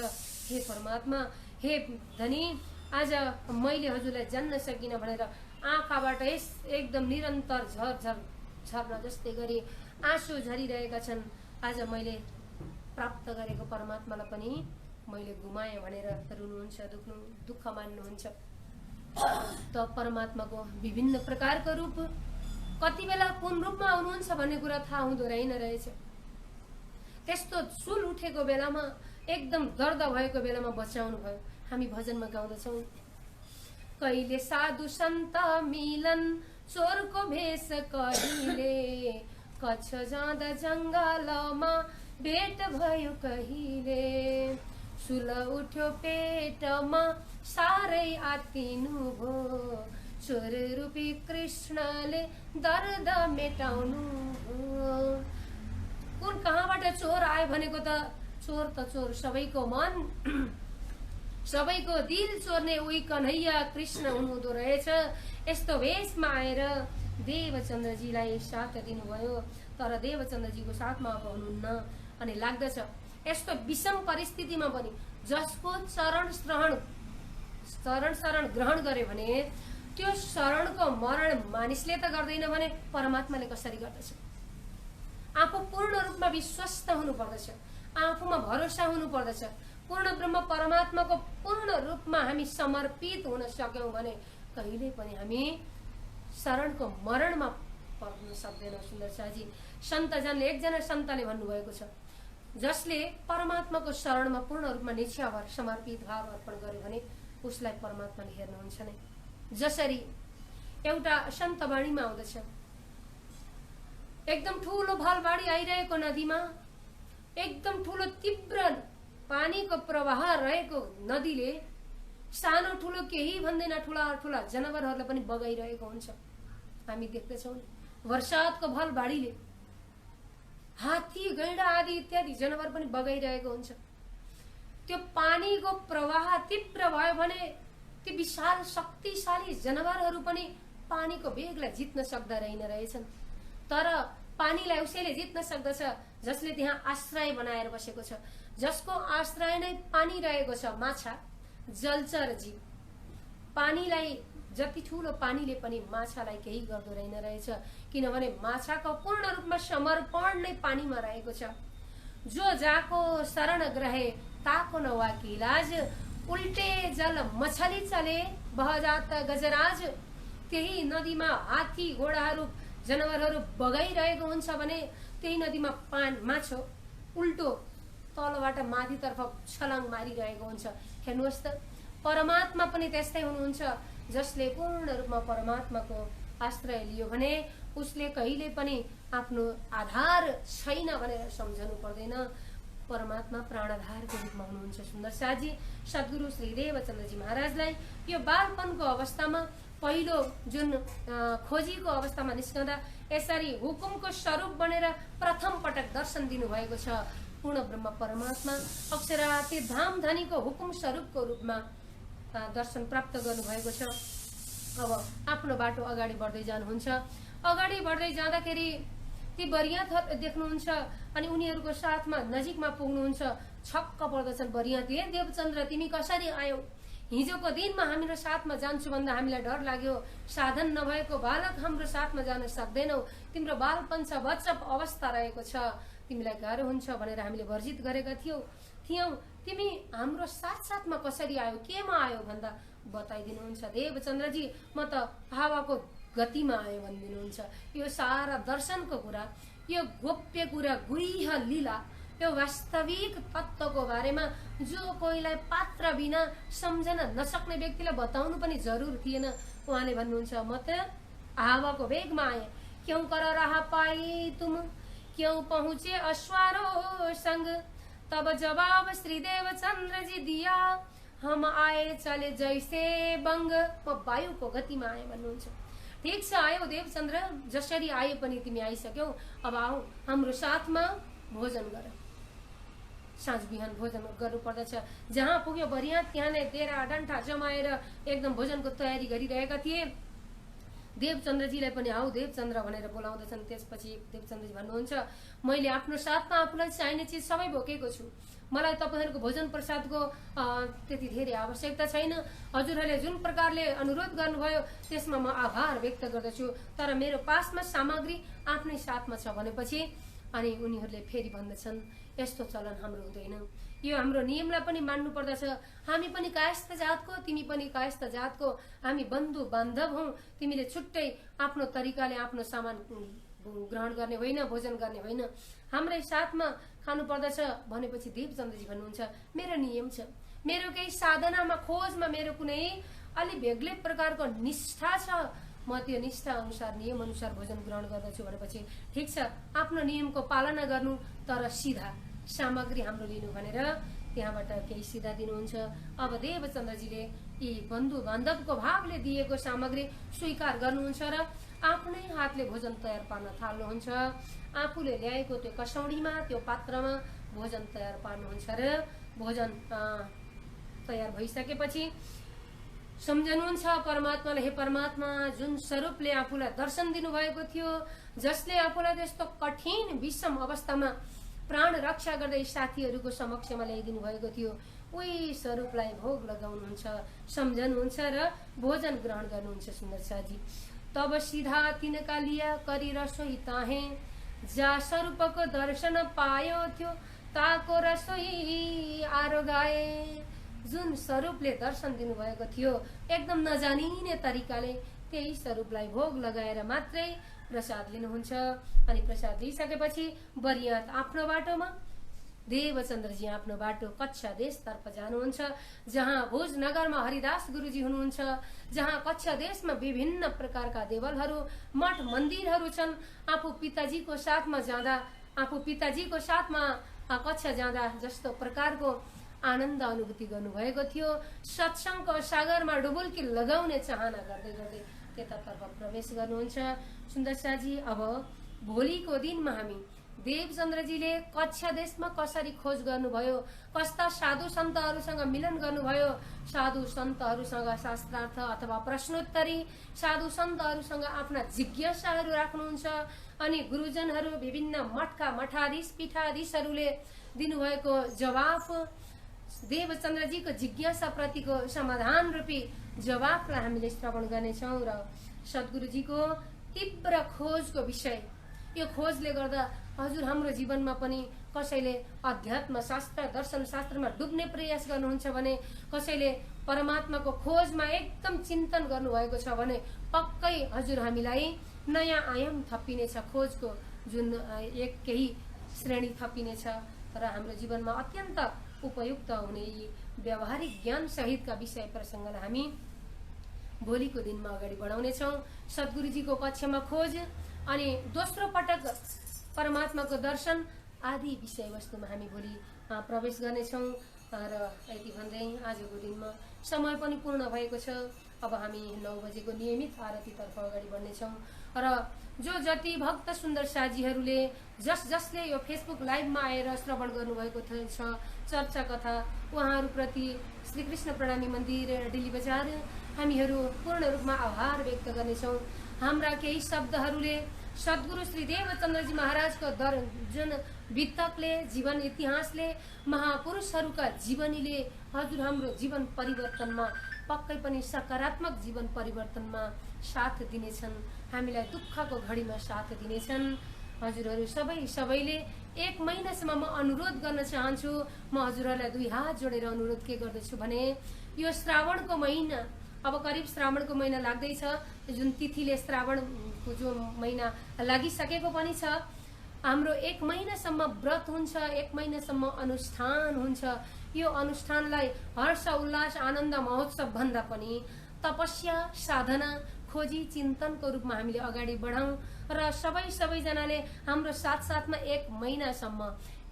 हे परमात्मा, हे धनी, आज मैले हजुरलाई जान्न सकिन भनेर आँखाबाट एकदम निरन्तर झर्न जस्तै गरी आँसु झरिरहेका छन्। आज मैले प्राप्त गरेको परमात्मालाई पनि मैले गुमाएँ भनेर रुनुहुन्छ, दुःख मान्नुहुन्छ। त परमात्माको विभिन्न प्रकारको रूप कति बेला कुन रूपमा आउनुहुन्छ भन्ने कुरा थाहा हुँदो रहेछ। त्यस्तो सुल उठेको बेलामा, एकदम दर्द भएको बेलामा बचाउनु भयो। हामी भजनमा गाउँदछौँ, कहिले साधु सन्त मिलन चोरको भेष कहिले, कच्छ जाँदा जङ्गलमा भेट भयो कहिले, सुल उठ्यो पेटमा साह्रै आत्तिनु भो, चोर रूपी कृष्णले दर्द मेटाउनु भो। कुन कहाँबाट चोर आयो भनेको त चोर सबैको मन सबैको दिल चोर्ने उही कन्हैया कृष्ण हुनुहुँदो रहेछ। यस्तो भेषमा आएर देवचन्द्रजीलाई साथ दिनुभयो, तर देवचन्द्रजीको साथमा अब हुनुहुन्न। अनि लाग्दछ यस्तो विषम परिस्थितिमा पनि जसको शरण ग्रहण गर्यो भने त्यो शरणको मरण मानिसले त गर्दैन भने परमात्माले कसरी गर्दछ। आफू पूर्ण रूपमा विश्वस्त हुनु पर्दछ, आफूमा भरोसा हुनु पर्दछ। पूर्ण ब्रह्म परमात्माको पूर्ण रूपमा हामी समर्पित हुन सक्यौं भने कहिले पनि हामी शरणको मरणमा पर्न सक्दैनौं। सुन्दर शाहजी सन्तजनले, एकजना सन्तले भन्नुभएको छ, जसले परमात्माको शरणमा पूर्ण रूपमा निष्ठाभर समर्पित भाव अर्पण गर्यो भने उसलाई परमात्माले हेर्नुहुन्छ नै। जसरी एउटा सन्त वाणीमा आउँदछ, एकदम ठूलो भलबाढी आइरहेको नदीमा एकदम ठूलो तीव्र पानीको प्रवाह रहेको नदीले सानो ठूलो केही भन्दैन ठूला ठूला जनावरहरूलाई पनि बगाइरहेको हुन्छ। हामी देख्दछौँ वर्षातको भलबाढीले हात्ती, गैंडा आदि इत्यादि जनावर पनि बगाइरहेको हुन्छ। त्यो पानीको प्रवाह तीव्र भयो भने ती विशाल शक्तिशाली जनावरहरू पनि पानीको वेगलाई जित्न सक्दा रहेछन्। तर पानीलाई उसैले जित्न सक्दछ जसले त्यहाँ आश्रय बनाएर बसेको छ, जसको आश्रय नै पानी रहेको छ। माछा, जलचर जीव, पानीलाई जति ठूलो पानीले पनि माछालाई केही गर्दो रहेछ, किनभने माछाको पूर्ण रूपमा समर्पण नै पानीमा रहेको छ। जो जाको शरण ग्रहे ताको नवा की लाज, उल्टे जल मछली चले बहजात गजराज। त्यही नदीमा हात्ती, घोडाहरू, जनावरहरू बगाइरहेको हुन्छ भने त्यही नदीमा माछो उल्टो तलबाट माथितर्फ छलाङ मारिरहेको हुन्छ। हेर्नुहोस् त, परमात्मा पनि त्यस्तै हुनुहुन्छ। जसले पूर्ण रूपमा परमात्माको आश्रय लियो भने उसले कहिले पनि आफ्नो आधार छैन भनेर सम्झनु पर्दैन। परमात्मा प्राणधारको रूपमा हुनुहुन्छ। सुन्दर शाहजी सद्गुरु श्री देवचन्द्रजी महाराजलाई यो बालपनको अवस्थामा, पहिलो जुन खोजीको अवस्थामा निस्कँदा यसरी हुकुमको स्वरूप बनेर प्रथम पटक दर्शन दिनुभएको छ। पूर्ण ब्रह्म परमात्मा अक्षराती धाम धनीको हुकुम स्वरूपको रूपमा दर्शन प्राप्त गर्नुभएको छ। अब आफ्नो बाटो अगाडि बढ्दै जानुहुन्छ। अगाडि बढ्दै जाँदाखेरि ती बरियातहरू देख्नुहुन्छ अनि उनीहरूको साथमा नजिकमा पुग्नुहुन्छ। छक्क पर्दछन् बरियातले, देवचन्द्र तिमी कसरी आयौ? हिजोको दिनमा हाम्रो साथमा जान्छु भन्दा हामीलाई डर लाग्यो। साधन नभएको बालक हाम्रो साथमा जान सक्दैनौ। तिम्रो बालपन छ, बच्चा अवस्था रहेको छ, तिमीलाई गाह्रो हुन्छ भनेर हामीले वर्जित गरेका थियौँ। तिमी हाम्रो साथमा कसरी आयो, केमा आयो भन्दा बताइदिनुहुन्छ। देवचन्द्रजी म त हावाको गतिमा आयो भनिदिनुहुन्छ। यो सारा दर्शनको कुरा, यो गोप्य कुरा, गुह्य लीला, यो वास्तविक तत्त्वको बारेमा जो कोहीलाई पात्र बिना सम्झन नसक्ने व्यक्तिलाई बताउनु पनि जरुर थिएन। उहाँले भन्नुहुन्छ म त हावाको वेगमा आएँ। क्यों कर रहा पाई तुम, क्यों पहुँचे अश्वारों संग, तब जवाब श्री देवचन्द्र जी दिया, हम आए चले जैसे बंग। म वायुको गतिमा आएँ भन्नुहुन्छ। ठिक छ, आयो देवचन्द्र, जसरी आए पनि तिमी आइसक्यौ। अब आऊ हाम्रो साथमा भोजन गर। साँझ बिहान भोजन गर्नु पर्दछ। जहाँ पुग्यो बरियात त्यहाँ नै डेरा डन्ठा जमाएर एकदम भोजनको तयारी गरिरहेका थिए। देवचन्द्रजीलाई पनि आऊ देवचन्द्र भनेर बोलाउँदछन्। त्यसपछि देवचन्द्रजी भन्नुहुन्छ मैले आफ्नो साथमा आफूलाई चाहिने चिज सबै बोकेको छु। मलाई तपाईहरुको भोजन प्रसादको त्यति धेरै आवश्यकता छैन। हजुरहरूले जुन प्रकारले अनुरोध गर्नुभयो त्यसमा म आभार व्यक्त गर्दछु, तर मेरो पासमा सामग्री आफ्नै साथमा छ भनेपछि अनि उनीहरूले फेरि भन्दछन् यस्तो चलन हाम्रो हुँदैन, यो हाम्रो नियमलाई पनि मान्नु पर्दछ। हामी पनि कायस्थ जातको, तिमी पनि कायस्थ जातको, हामी बन्धु बान्धव हौं। तिमीले छुट्टै आफ्नो तरिकाले आफ्नो सामान ग्रहण गर्ने होइन, भोजन गर्ने होइन, हाम्रै साथमा खानु पर्दछ भनेपछि देवचन्द्रजी भन्नुहुन्छ मेरो नियम छ, मेरो केही साधनामा खोजमा मेरो कुनै अलि बेग्लै प्रकारको निष्ठा छ, म त्यो निष्ठा अनुसार नियम अनुसार भोजन ग्रहण गर्दछु भनेपछि ठिक छ, आफ्नो नियमको पालना गर्नु तर सिधा सामग्री हाम्रो लिनु भनेर त्यहाँबाट केही सिधा दिनुहुन्छ। अब देवचन्द्रजीले यी बन्धु बान्धवको भावले दिएको सामग्री स्वीकार गर्नुहुन्छ र आफ्नै हातले भोजन तयार पार्न थाल्नुहुन्छ। आफूले ल्याएको त्यो कसौडीमा त्यो पात्रमा भोजन तयार पार्नुहुन्छ र भोजन तयार भइसकेपछि सम्झनुहुन्छ परमात्माले, हे परमात्मा जुन स्वरूपले आफूलाई दर्शन दिनुभएको थियो, जसले आफूलाई त्यस्तो कठिन विषम अवस्थामा प्राण रक्षा गर्दै साथीहरूको समक्षमा ल्याइदिनु भएको थियो, उही स्वरूपलाई भोग लगाउनुहुन्छ, सम्झनुहुन्छ र भोजन ग्रहण गर्नुहुन्छ। सुन्दर शाहजी तब सीधा तिनका लिया करी रसोई ताहे, जा स्वरूपको दर्शन पायो थियो ताको रसोई आरो गाए। जुन स्वरूपले दर्शन दिनुभएको थियो एकदम नजानिने तरिकाले त्यही स्वरूपलाई भोग लगाएर मात्रै प्रसाद लिनुहुन्छ। अनि प्रसाद लिइसकेपछि बरियात आफ्नो बाटोमा, देवचन्द्रजी आफ्नो बाटो कच्छा देशतर्फ जानुहुन्छ, जहाँ भोजनगरमा हरिदास गुरुजी हुनुहुन्छ, जहाँ कच्छा देशमा विभिन्न प्रकारका देवलहरू मठ मन्दिरहरू छन्। आफू पिताजीको साथमा कच्छा जाँदा जस्तो प्रकारको आनन्द अनुभूति गर्नुभएको थियो, सत्सङ्गको सागरमा डुबुल्की लगाउने चाहना गर्दै गर्दै त्यतातर्फ प्रवेश गर्नुहुन्छ। सुन्दर शाहजी अब भोलिको दिनमा हामी देवचन्द्रजीले कच्छा देशमा कसरी खोज गर्नुभयो, कस्ता साधु सन्तहरूसँग मिलन गर्नुभयो, साधु सन्तहरूसँग शास्त्रार्थ अथवा प्रश्नोत्तरी, साधु सन्तहरूसँग आफ्ना जिज्ञासाहरू राख्नुहुन्छ। अनि गुरुजनहरू विभिन्न मठका मठाधीश पीठाधीशहरूले दिनुभएको जवाफ, देवचन्द्रजीको जिज्ञासा प्रतिको समाधान रूपी जवाफलाई हामीले श्रवण गर्नेछौँ र सद्गुरुजीको तीव्र खोजको विषय, यो खोजले गर्दा हजुर हाम्रो जीवनमा पनि कसैले अध्यात्म शास्त्र दर्शन शास्त्रमा डुब्ने प्रयास गर्नुहुन्छ भने, कसैले परमात्माको खोजमा एकदम चिन्तन गर्नुभएको छ भने पक्कै हजुर हामीलाई नयाँ आयाम थपिनेछ, खोजको जुन केही श्रेणी थपिनेछ र हाम्रो जीवनमा अत्यन्त उपयुक्त हुने यी व्यावहारिक ज्ञान सहितका विषय प्रसङ्गलाई हामी भोलिको दिनमा अगाडि बढाउनेछौँ। सद्गुरुजीको कक्षामा खोज अनि दोस्रो पटक परमात्माको दर्शन आदि विषयवस्तुमा हामी भोलि प्रवेश गर्नेछौँ। र यति भन्दै आजको दिनमा समय पनि पूर्ण भएको छ। अब हामी 9 बजेको नियमित आरतीतर्फ अगाडि बढ्नेछौँ र जो जति भक्त सुन्दर साजीहरूले जसले यो फेसबुक लाइभमा आएर श्रवण गर्नुभएको छ चर्चा कथा, उहाँहरूप्रति श्री कृष्ण प्रणामी मन्दिर डिली बजार हामीहरू पूर्ण रूपमा आभार व्यक्त गर्नेछौँ। हाम्रा केही शब्दहरूले सद्गुरु श्री देवचन्द्रजी महाराजको जुन वितकले जीवन इतिहासले महापुरुषहरूका जीवनीले हजुर हाम्रो जीवन परिवर्तनमा पक्कै पनि सकारात्मक जीवन परिवर्तनमा साथ दिनेछन्, हामीलाई दुःखको घडीमा साथ दिनेछन्। हजुरहरू सबैले एक महिनासम्म म अनुरोध गर्न चाहन्छु। म हजुरहरूलाई दुई हात जोडेर अनुरोध के गर्दछु भने यो श्रावणको महिना, अब करिब श्रावणको महिना लाग्दैछ, जुन तिथिले श्रावणको जो महिना लागिसकेको पनि छ। हाम्रो एक महिनासम्म व्रत हुन्छ, एक महिनासम्म अनुष्ठान हुन्छ। यो अनुष्ठानलाई हर्ष उल्लास आनन्द महोत्सव भन्दा पनि तपस्या साधना खोजी चिन्तनको रूपमा हामीले अगाडि बढाउँ र सबैजनाले हाम्रो साथमा एक महिनासम्म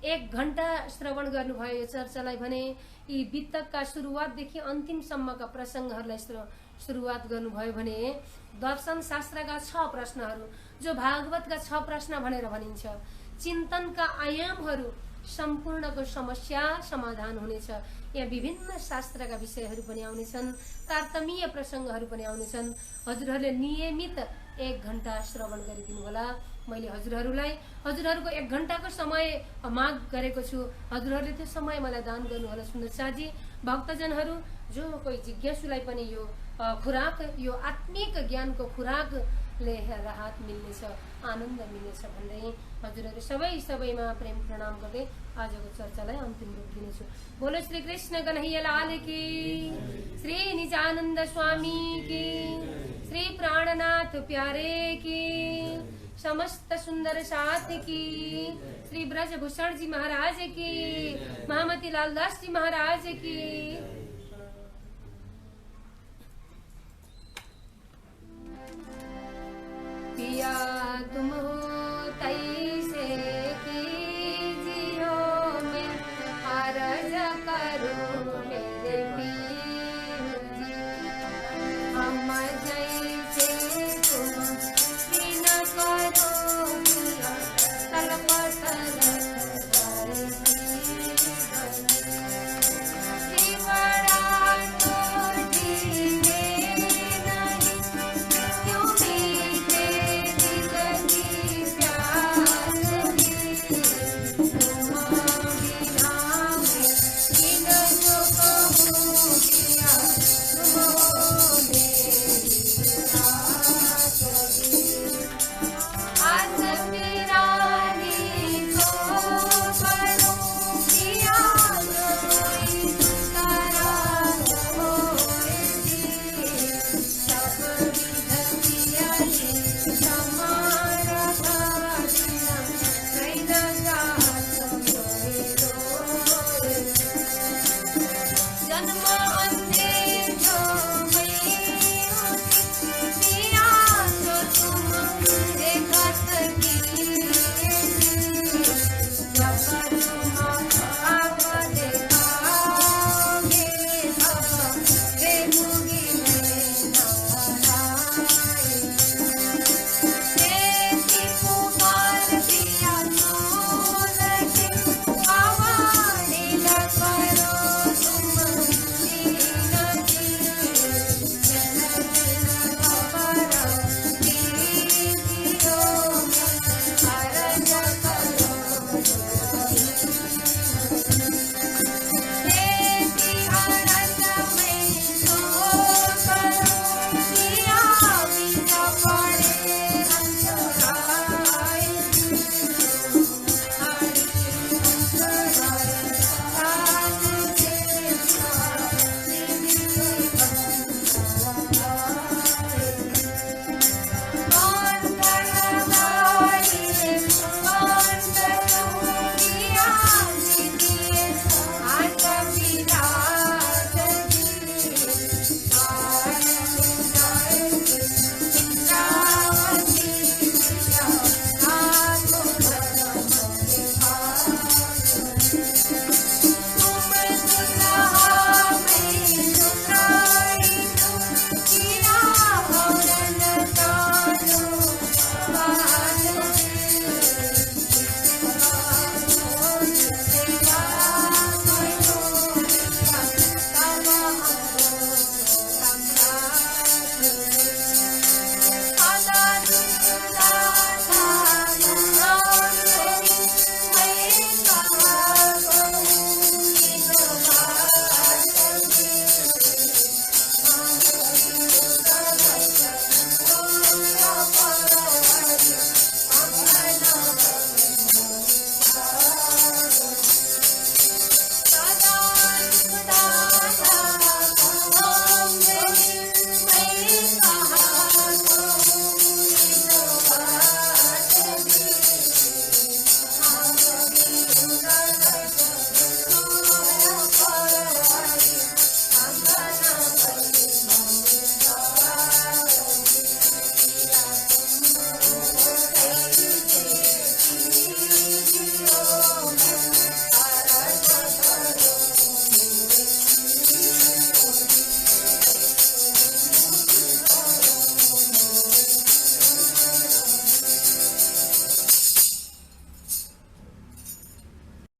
1 घण्टा श्रवण गर्नुभयो यो चर्चालाई भने यी वितकका सुरुवातदेखि अन्तिमसम्मका प्रसङ्गहरूलाई सुरुवात गर्नुभयो भने दर्शन शास्त्रका 6 प्रश्नहरू जो भागवतका 6 प्रश्न भनेर भनिन्छ, चिन्तनका आयामहरू सम्पूर्णको समस्या समाधान हुनेछ। यहाँ विभिन्न शास्त्रका विषयहरू पनि आउनेछन्, तारतम्य प्रसङ्गहरू पनि आउनेछन्। हजुरहरूले नियमित 1 घण्टा श्रवण गरिदिनु होला। मैले हजुरहरूको 1 घण्टाको समय माग गरेको छु। हजुरहरूले त्यो समय मलाई दान गर्नुहोला। सुन्दर साजी भक्तजनहरू जो कोही जिज्ञासुलाई पनि यो खुराक, यो आत्मिक ज्ञानको खुराकले राहत मिल्नेछ, आनन्द मिल्नेछ भन्दै हजुरहरू सबैमा प्रेम प्रणाम गर्दै आजको चर्चालाई अन्तिम रूप दिनेछु। बोलो श्री कृष्ण कन्हैया लाल की, श्री निजानन्द स्वामी की, श्री प्राणनाथ प्यारे की, समस्त सुंदर साथ की, श्री ब्रजभूषण जी महाराज की, महामती लाल दास जी महाराज की। पिया तुम हो तैयार